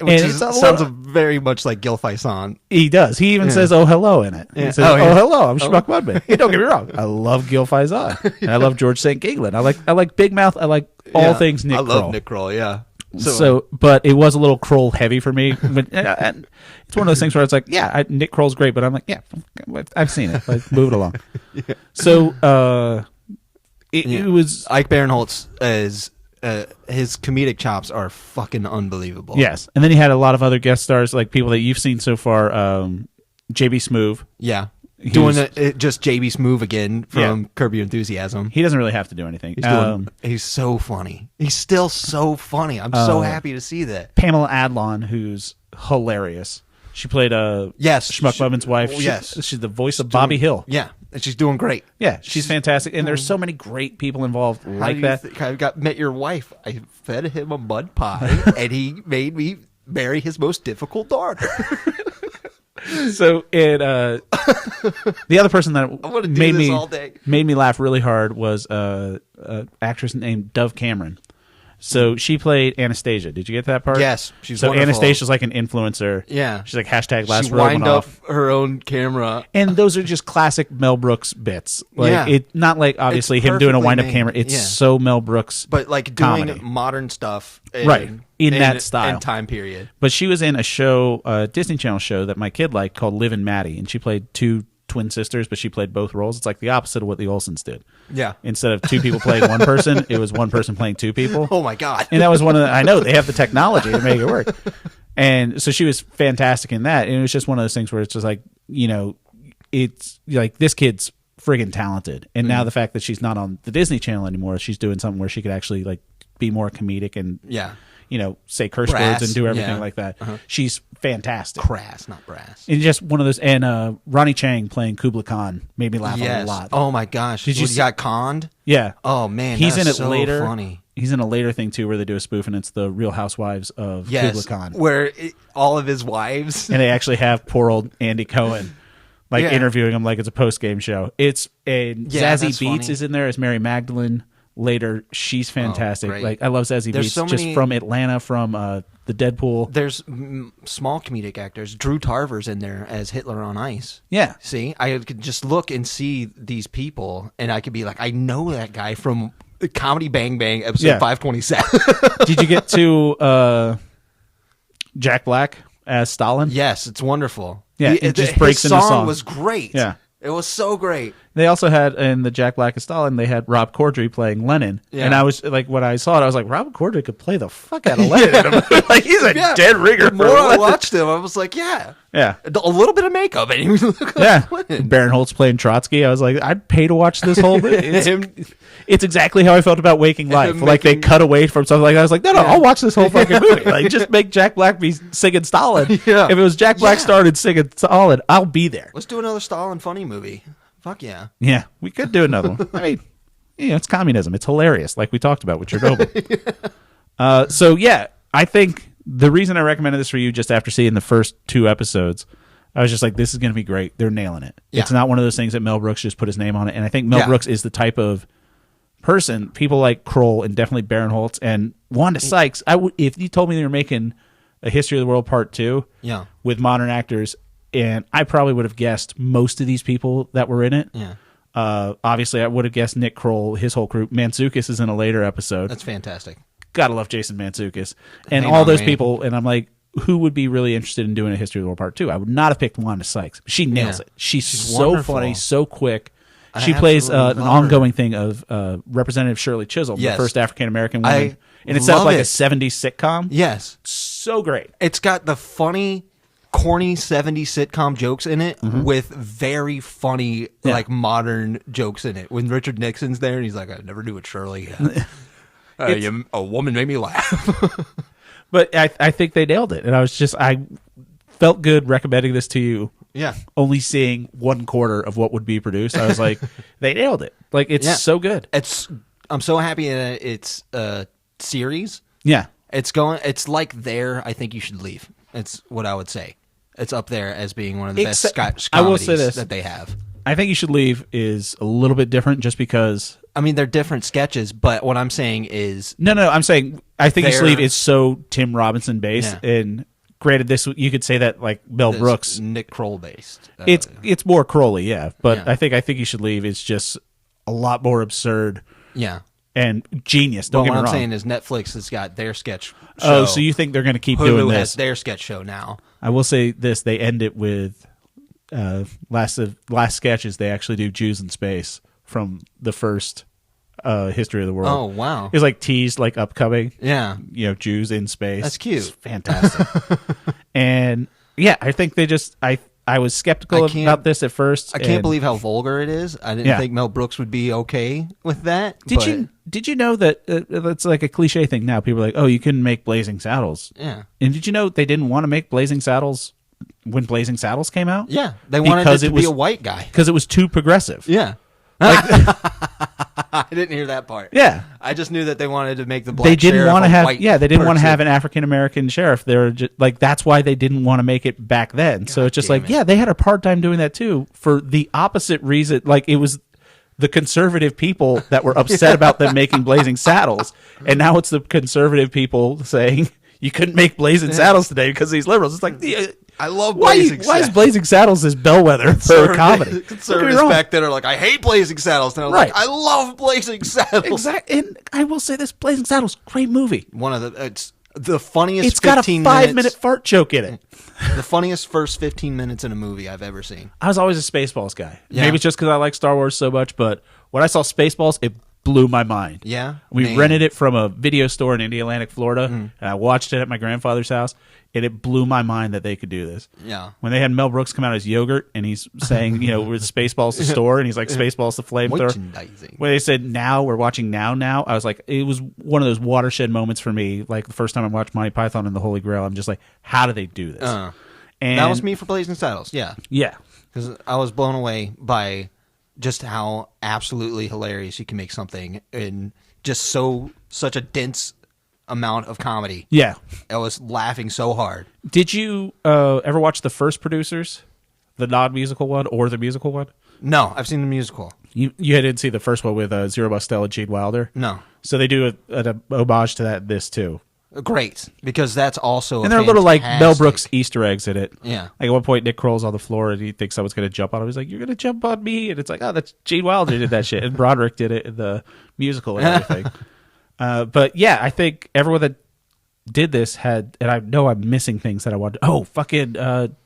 Which sounds very much like Gil Faison. He does. He even says "Oh hello" in it. He says, "Oh hello, I'm Schmuck Mudman." Hey, don't get me wrong. I love Gil Faison, and I love George St. Giggling. I like Big Mouth. I like all things Nick Kroll. I love Nick Kroll. Yeah. So, but it was a little Kroll heavy for me. But it's one of those things where it's like, Nick Kroll's great, but I'm like, I've seen it. Like, move it along. So, it was Ike Barinholtz as his comedic chops are fucking unbelievable. Yes, and then he had a lot of other guest stars, like people that you've seen so far. JB Smoove. Yeah. Doing just JB Smoove again from Curb Your Enthusiasm. He doesn't really have to do anything. He's so funny. He's still so funny. I'm so happy to see that. Pamela Adlon, who's hilarious. She played Schmuck Mudman's wife. She's the voice of Bobby Hill. Yeah, and she's doing great. Yeah, she's fantastic. And there's so many great people involved like that. I met your wife. I fed him a mud pie, and he made me marry his most difficult daughter. So the other person that made me laugh really hard was an actress named Dove Cameron. So she played Anastasia. Did you get that part? Yes, she's wonderful. Anastasia's like an influencer. Yeah, she's like hashtag last she wind up her own camera, and those are just classic Mel Brooks bits. Like it, not like obviously him doing a wind up camera. It's so Mel Brooks, but like doing modern stuff, in that style and time period. But she was in a show, a Disney Channel show that my kid liked called Liv and Maddie, and she played two twin sisters, but she played both roles. It's like the opposite of what the Olsens did. Yeah. Instead of two people playing one person, it was one person playing two people. Oh my God. And that was one of the, I know they have the technology to make it work. And so she was fantastic in that. And it was just one of those things where it's just like, it's like this kid's friggin' talented. And now the fact that she's not on the Disney Channel anymore, she's doing something where she could actually like be more comedic and say curse words and do everything like that. She's fantastic. Crass, not brass. And just one of those. And Ronnie Chang playing Kublai Khan made me laugh a lot. Oh my gosh! Did you got conned? Yeah. Oh man, he's in it so later. Funny. He's in a later thing too, where they do a spoof, and it's the Real Housewives of Kublai Khan, where all of his wives, and they actually have poor old Andy Cohen. Interviewing him like it's a post game show. It's Zazie Beetz is in there as Mary Magdalene. Later, she's fantastic. I love Zazie Beetz, just from Atlanta, from the Deadpool. There's small comedic actors. Drew Tarver's in there as Hitler on Ice. Yeah. See, I could just look and see these people, and I could be like, I know that guy from Comedy Bang Bang episode 527. Did you get to Jack Black as Stalin? Yes, it's wonderful. Yeah, it just breaks into song. His song was great. Yeah. It was so great. They also had, in the Jack Black as Stalin, they had Rob Corddry playing Lenin. Yeah. And I was like, when I saw it, I was like, Rob Corddry could play the fuck out of Lenin. Like, he's a dead ringer. The more I watched him, I was like, yeah. A little bit of makeup. And he was Barinholtz playing Trotsky. I was like, I'd pay to watch this whole movie. It's exactly how I felt about Waking Life. Like, they cut away from something like that. I was like, no, I'll watch this whole fucking movie. Like, just make Jack Black be singing Stalin. Yeah. If it was Jack Black started singing Stalin, I'll be there. Let's do another Stalin funny movie. Fuck yeah. Yeah, we could do another one. I mean, it's communism. It's hilarious, like we talked about with Chernobyl. So, I think the reason I recommended this for you just after seeing the first 2 episodes, I was just like, this is going to be great. They're nailing it. Yeah. It's not one of those things that Mel Brooks just put his name on it. And I think Mel Brooks is the type of person, people like Kroll and definitely Barinholtz and Wanda Sykes, if you told me they were making a History of the World Part 2 with modern actors, and I probably would have guessed most of these people that were in it. Yeah. Obviously, I would have guessed Nick Kroll, his whole group. Mantzoukas is in a later episode. That's fantastic. Gotta love Jason Mantzoukas. And all those people, and I'm like, who would be really interested in doing a History of the World Part 2? I would not have picked Wanda Sykes. She nails it. She's so wonderful. Funny, so quick. She plays an ongoing thing of Representative Shirley Chisholm, the first African-American woman. And it's set up like a 70s sitcom. Yes. So great. It's got the funny, corny 70s sitcom jokes in it with very funny, like modern jokes in it. When Richard Nixon's there and he's like, I never knew it, Shirley. A woman made me laugh. But I think they nailed it. And I felt good recommending this to you. Yeah. Only seeing 1/4 of what would be produced. I was like, they nailed it. Like, it's so good. I'm so happy that it's a series. Yeah. It's like there, I think you should leave. It's what I would say. it's up there as being one of the best sketch I will say comedies this. that they have. I think You Should Leave is a little bit different just because... I mean, they're different sketches, but what I'm saying is... No, I'm saying I think You Should Leave is so Tim Robinson based, and granted, this you could say that like Mel Brooks... Nick Kroll based. It's more Crowley, yeah. But I think You Should Leave is just a lot more absurd. Yeah. And genius. Don't get me wrong. What I'm saying is Netflix has got their sketch show. Oh, so you think they're going to keep doing this? Hulu has their sketch show now. I will say this: they end it with last sketches. They actually do Jews in space from the first history of the world. Oh wow! It's like teased, like upcoming. Yeah, Jews in space. That's cute. It's fantastic. And yeah, I think they just I was skeptical about this at first. I can't believe how vulgar it is. I didn't think Mel Brooks would be okay with that. Did you know that it's like a cliche thing now? People are like, oh, you couldn't make Blazing Saddles. Yeah. And did you know they didn't want to make Blazing Saddles when Blazing Saddles came out? Yeah. They wanted it to be a white guy. Because it was too progressive. Yeah. I didn't hear that part. Yeah. I just knew that they wanted to make the black sheriff a white they didn't want to person. have an African American sheriff. They were just, like, that's why they didn't want to make it back then. So it's just like, they had a hard time doing that too for the opposite reason. Like, it was the conservative people that were upset about them making Blazing Saddles, and now it's the conservative people saying you couldn't make Blazing Saddles today because of these liberals. It's like, I love Blazing Saddles. Why is Blazing Saddles this bellwether for comedy? Conservatives back then are like, I hate Blazing Saddles. And I'm like, I love Blazing Saddles. Exactly. And I will say this, Blazing Saddles, great movie. It's the funniest. It's got a 5-minute fart joke in it. The funniest first 15 minutes in a movie I've ever seen. I was always a Spaceballs guy. Yeah. Maybe it's just because I like Star Wars so much, but when I saw Spaceballs, it blew my mind. Yeah? We rented it from a video store in Indianapolis, Florida, and I watched it at my grandfather's house, and it blew my mind that they could do this. Yeah. When they had Mel Brooks come out as yogurt, and he's saying, we're the Spaceballs the store, and he's like, Spaceballs the flamethrower. Merchandising. When they said, we're watching now, I was like, it was one of those watershed moments for me. Like, the first time I watched Monty Python and the Holy Grail, I'm just like, how do they do this? And that was me for Blazing Saddles, yeah. Yeah. Because I was blown away by just how absolutely hilarious you can make something in just such a dense amount of comedy. Yeah. I was laughing so hard. Did you ever watch The First Producers? The non-musical one or the musical one? No, I've seen the musical. You didn't see the first one with Zero Mostel and Gene Wilder? No. So they do an homage to this too. Great, because that's also and there are little like Mel Brooks Easter eggs in it. Yeah, like at one point Nick Kroll's on the floor and he thinks someone's going to jump on him. He's like, "You're going to jump on me," and it's like, "Oh, that's Gene Wilder did that shit," and Broderick did it in the musical and everything. But yeah, I think everyone that did this had, and I know I'm missing things that I wanted. Oh, fucking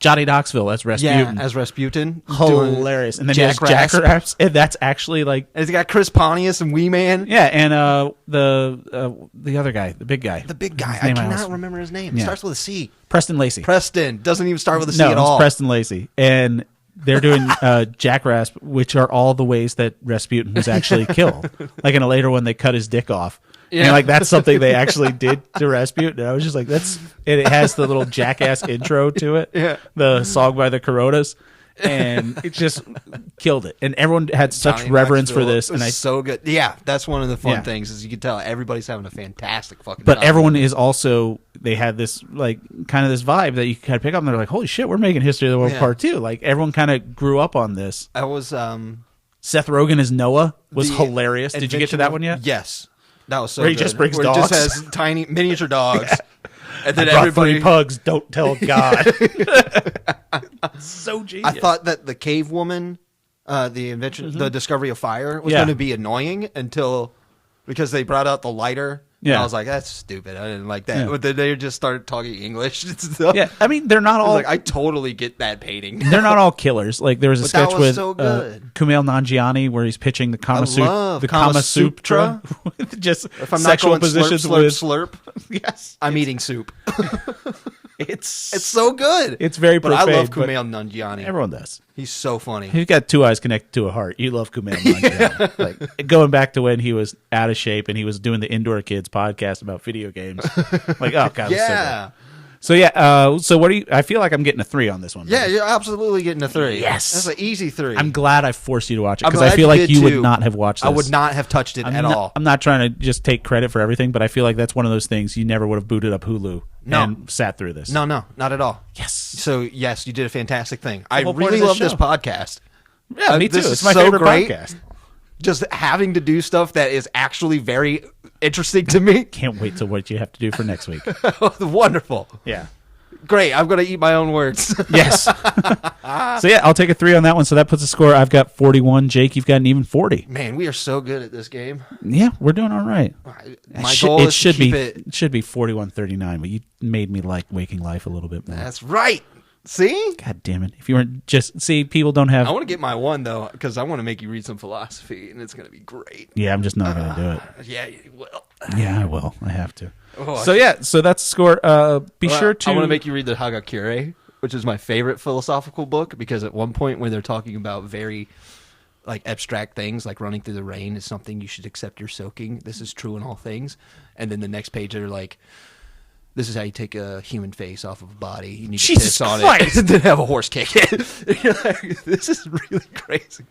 Johnny Knoxville as Rasputin. Yeah, as Rasputin. Hilarious. And then Jackrass. And that's actually like... And it's got Chris Pontius and Wee Man. Yeah, and the other guy, the big guy. The big guy. I cannot remember his name. It starts with a C. Preston Lacey. Preston. Doesn't even start with a C at all. No, it's Preston Lacey. And they're doing Jackrass, which are all the ways that Rasputin was actually killed. Like in a later one, they cut his dick off. Yeah. And like that's something they actually did to Rasputin. And I was just like, and it has the little Jackass intro to it. Yeah. The song by the Coronas. And it just killed it. And everyone had such Johnny reverence for Knoxville this. And so good. Yeah, that's one of the fun things is you can tell everybody's having a fantastic fucking But time. everyone is also, they had this like kind of this vibe that you kind of pick up and they're like, holy shit, we're making History of the World Part 2. Like everyone kind of grew up on this. I was Seth Rogen as Noah was hilarious. Did you get to that one yet? Yes. That was so Where good. he just brings Where dogs. It just has tiny miniature dogs. Yeah. And then everybody pugs, don't tell God. So genius. I thought that the cave woman, the invention, the discovery of fire was going to be annoying because they brought out the lighter. Yeah. And I was like, that's stupid. I didn't like that. Yeah. But then they just started talking English and stuff. Yeah. I mean, they're not all. I totally get that painting. They're not all killers. Like there was a sketch with Kumail Nanjiani where he's pitching the Kama Sutra. Just if I'm sexual not going positions slurp. Yes. I'm eating soup. It's so good. It's very profane. But I love Kumail Nanjiani. Everyone does. He's so funny. He's got two eyes connected to a heart. You love Kumail Nanjiani. Like going back to when he was out of shape and he was doing the Indoor Kids podcast about video games. Like, oh god, yeah. So yeah, so what do you? I feel like I'm getting a 3 on this one. Yeah, you're absolutely getting a 3. Yes, that's an easy 3. I'm glad I forced you to watch it because I feel like you would not have watched this. I would not have touched it at all. I'm not trying to just take credit for everything, but I feel like that's one of those things you never would have booted up Hulu and sat through this. No, not at all. Yes. So yes, you did a fantastic thing. I really love this podcast. Yeah, me too. It's my favorite podcast. Just having to do stuff that is actually very interesting to me. Can't wait till what you have to do for next week. Wonderful. Yeah. Great. I'm going to eat my own words. Yes. So yeah, I'll take a 3 on that one. So that puts a score. I've got 41. Jake, you've got an even 40. Man, we are so good at this game. Yeah, we're doing all right. My goal is to keep it. It should be 41-39, but you made me like Waking Life a little bit more. That's right. See? God damn it. If you weren't just... See, people don't have... I want to get my 1, though, because I want to make you read some philosophy, and it's going to be great. Yeah, I'm just not going to do it. Yeah, you will. Yeah, I will. I have to. Oh, so yeah, so that's the score. Be sure to... I want to make you read the Hagakure, which is my favorite philosophical book, because at one point when they're talking about very abstract things, like running through the rain is something you should accept your soaking. This is true in all things. And then the next page they're like... This is how you take a human face off of a body. You need to piss on it and then have a horse kick it. You're like, this is really crazy.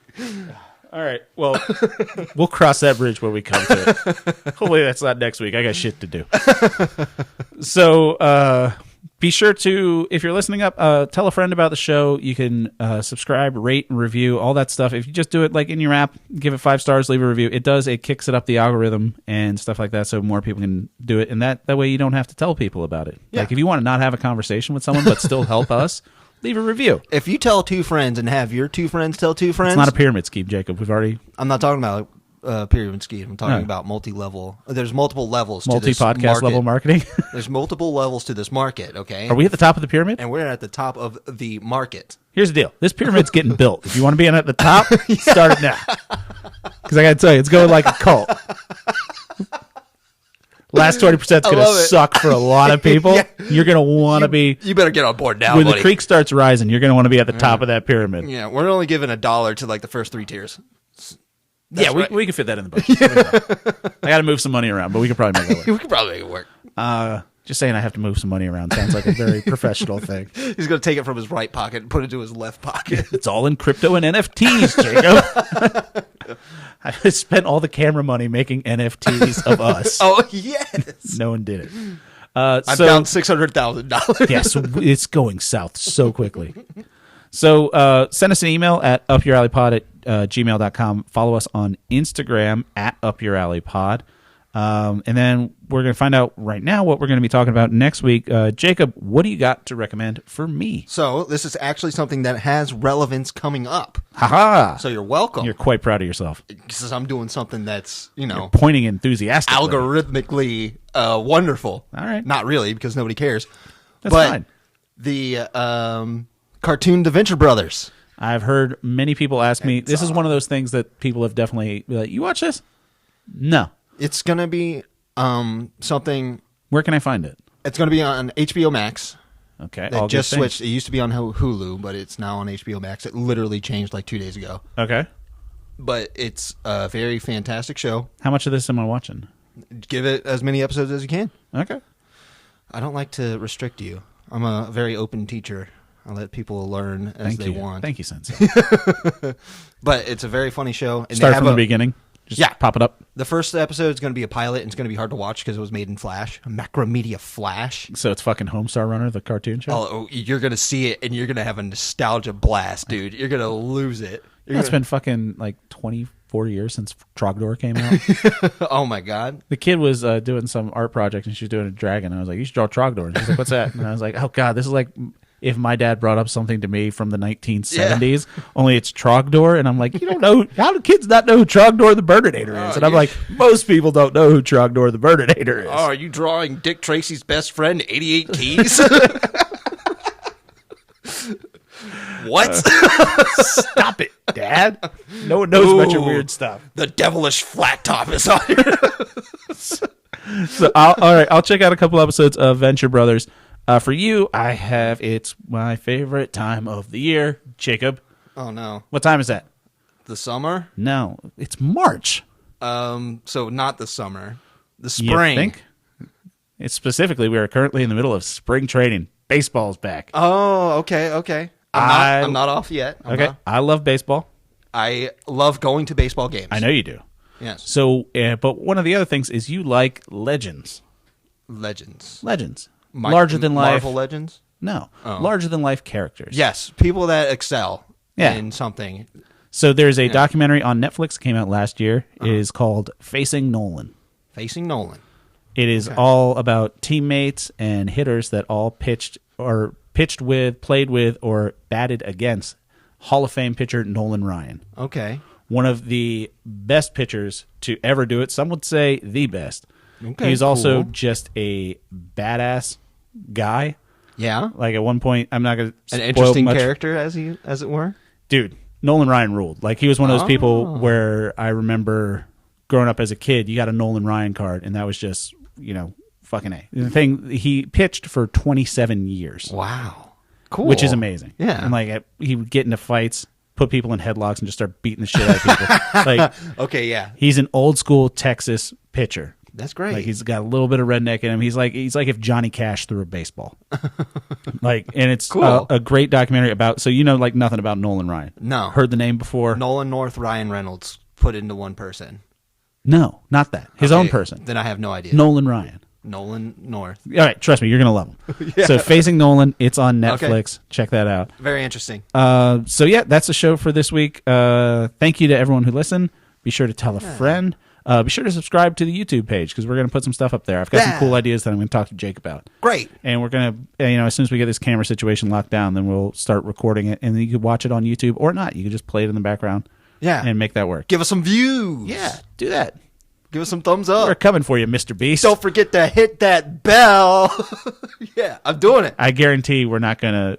All right. Well, we'll cross that bridge when we come to it. Hopefully that's not next week. I got shit to do. So be sure to, if you're listening up, tell a friend about the show. You can subscribe, rate, and review, all that stuff. If you just do it like in your app, give it 5 stars, leave a review. It kicks it up the algorithm and stuff like that so more people can do it. And that way you don't have to tell people about it. Yeah. Like if you want to not have a conversation with someone but still help us, leave a review. If you tell 2 friends and have your 2 friends tell 2 friends. It's not a pyramid scheme, Jacob. I'm not talking about pyramid scheme. I'm talking about multi-level. There's multiple levels to this multi-podcast level marketing. There's multiple levels to this market, okay? Are we at the top of the pyramid? And we're at the top of the market. Here's the deal. This pyramid's getting built. If you want to be in at the top, start it now. Because I got to tell you, it's going like a cult. Last 20% is going to suck for a lot of people. Yeah. You're going to want to be... You better get on board now, when buddy. The creek starts rising, you're going to want to be at the top of that pyramid. Yeah, we're only giving $1 to the first 3 tiers. That's right. we can fit that in the budget. I got to move some money around, but we could probably make it work. We could probably make it work. Just saying I have to move some money around sounds like a very professional thing. He's going to take it from his right pocket and put it into his left pocket. It's all in crypto and NFTs, Jacob. I spent all the camera money making NFTs of us. Oh, yes. No one did it. I found $600,000. Yes, it's going south so quickly. So send us an email at upyouralleypod@gmail.com. Follow us on Instagram at upyouralleypod. And then we're going to find out right now what we're going to be talking about next week. Jacob, what do you got to recommend for me? So this is actually something that has relevance coming up. Ha-ha! So you're welcome. You're quite proud of yourself. Because I'm doing something that's, You're pointing enthusiastically. Algorithmically wonderful. All right. Not really, because nobody cares. That's fine. The cartoon The Venture Brothers. I've heard many people ask me. This is one of those things that people have definitely be like, you watch this? No. It's going to be something... Where can I find it? It's going to be on HBO Max. Okay. They just switched. It used to be on Hulu, but it's now on HBO Max. It literally changed 2 days ago. Okay. But it's a very fantastic show. How much of this am I watching? Give it as many episodes as you can. Okay. I don't like to restrict you. I'm a very open teacher. I let people learn as they want. Thank you, Sensei. But it's a very funny show. And Start from the beginning. Just pop it up. The first episode is going to be a pilot, and it's going to be hard to watch because it was made in Flash, Macromedia Flash. So it's fucking Homestar Runner, the cartoon show? Oh, you're going to see it, and you're going to have a nostalgia blast, dude. You're going to lose it. It's been fucking 24 years since Trogdor came out. Oh, my God. The kid was doing some art project, and she was doing a dragon. I was like, you should draw Trogdor. And she's like, what's that? And I was like, oh, God, this is like... if my dad brought up something to me from the 1970s, only it's Trogdor, and I'm like, you don't know, how do kids not know who Trogdor the Burninator is? And I'm like, most people don't know who Trogdor the Burninator is. Oh, are you drawing Dick Tracy's best friend, 88 Keys? What? Stop it, Dad. No one knows about your weird stuff. The devilish flat top is on here. So, all right, I'll check out a couple episodes of Venture Brothers. For you, I have It's My Favorite Time of the Year. Jacob. Oh, no. What time is that? The summer? No, it's March. So not the summer. The spring. You think? It's specifically, we are currently in the middle of spring training. Baseball's back. Oh, okay. I'm not off yet. I love baseball. I love going to baseball games. I know you do. Yes. So, but one of the other things is you like legends. Legends. Larger than life. Marvel legends? No. Larger than life characters. Yes. People that excel in something. So there's a documentary on Netflix that came out last year. It is called Facing Nolan. Facing Nolan. It is all about teammates and hitters that all pitched with, played with, or batted against Hall of Fame pitcher Nolan Ryan. Okay. One of the best pitchers to ever do it. Some would say the best. Okay, he's also just a badass guy. Yeah. Like at one point, I'm not going to an interesting character, as it were. Dude, Nolan Ryan ruled. Like he was one of those people where I remember growing up as a kid, you got a Nolan Ryan card, and that was just, fucking A. The thing, he pitched for 27 years. Wow. Cool. Which is amazing. Yeah. And like he would get into fights, put people in headlocks, and just start beating the shit out of people. Like, okay, yeah. He's an old school Texas pitcher. That's great. Like he's got a little bit of redneck in him. He's like if Johnny Cash threw a baseball. And it's cool. A great documentary about. So like nothing about Nolan Ryan. No. Heard the name before? Nolan North, Ryan Reynolds put into one person. No, not that. His own person. Then I have no idea. Nolan Ryan. Nolan North. All right, trust me, you're gonna love him. Yeah. So Facing Nolan, it's on Netflix. Okay. Check that out. Very interesting. So yeah, that's the show for this week. Thank you to everyone who listened. Be sure to tell a friend. Be sure to subscribe to the YouTube page because we're going to put some stuff up there. I've got some cool ideas that I'm going to talk to Jake about. Great. And we're going to, as soon as we get this camera situation locked down, then we'll start recording it. And then you can watch it on YouTube or not. You can just play it in the background. Yeah. And make that work. Give us some views. Yeah, do that. Give us some thumbs up. We're coming for you, Mr. Beast. Don't forget to hit that bell. Yeah, I'm doing it. I guarantee we're not gonna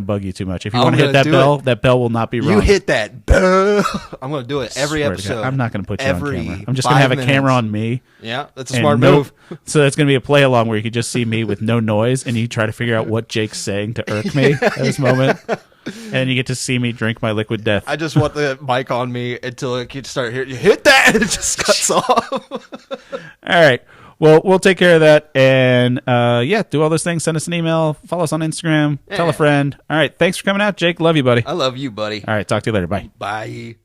bug you too much. If you want to hit that bell, that bell will not be wrong. You hit that bell. I'm gonna do it every episode. I'm not gonna put you on camera. I'm just gonna have a camera on me. Yeah, that's a smart move. So that's gonna be a play along where you could just see me with no noise, and you try to figure out what Jake's saying to irk me at this moment. And you get to see me drink my liquid death. I just want the mic on me until it can start hearing you hit that and it just cuts off. All right. Well, we'll take care of that. And do all those things. Send us an email. Follow us on Instagram. Tell a friend. All right. Thanks for coming out, Jake. Love you, buddy. I love you, buddy. All right. Talk to you later. Bye. Bye.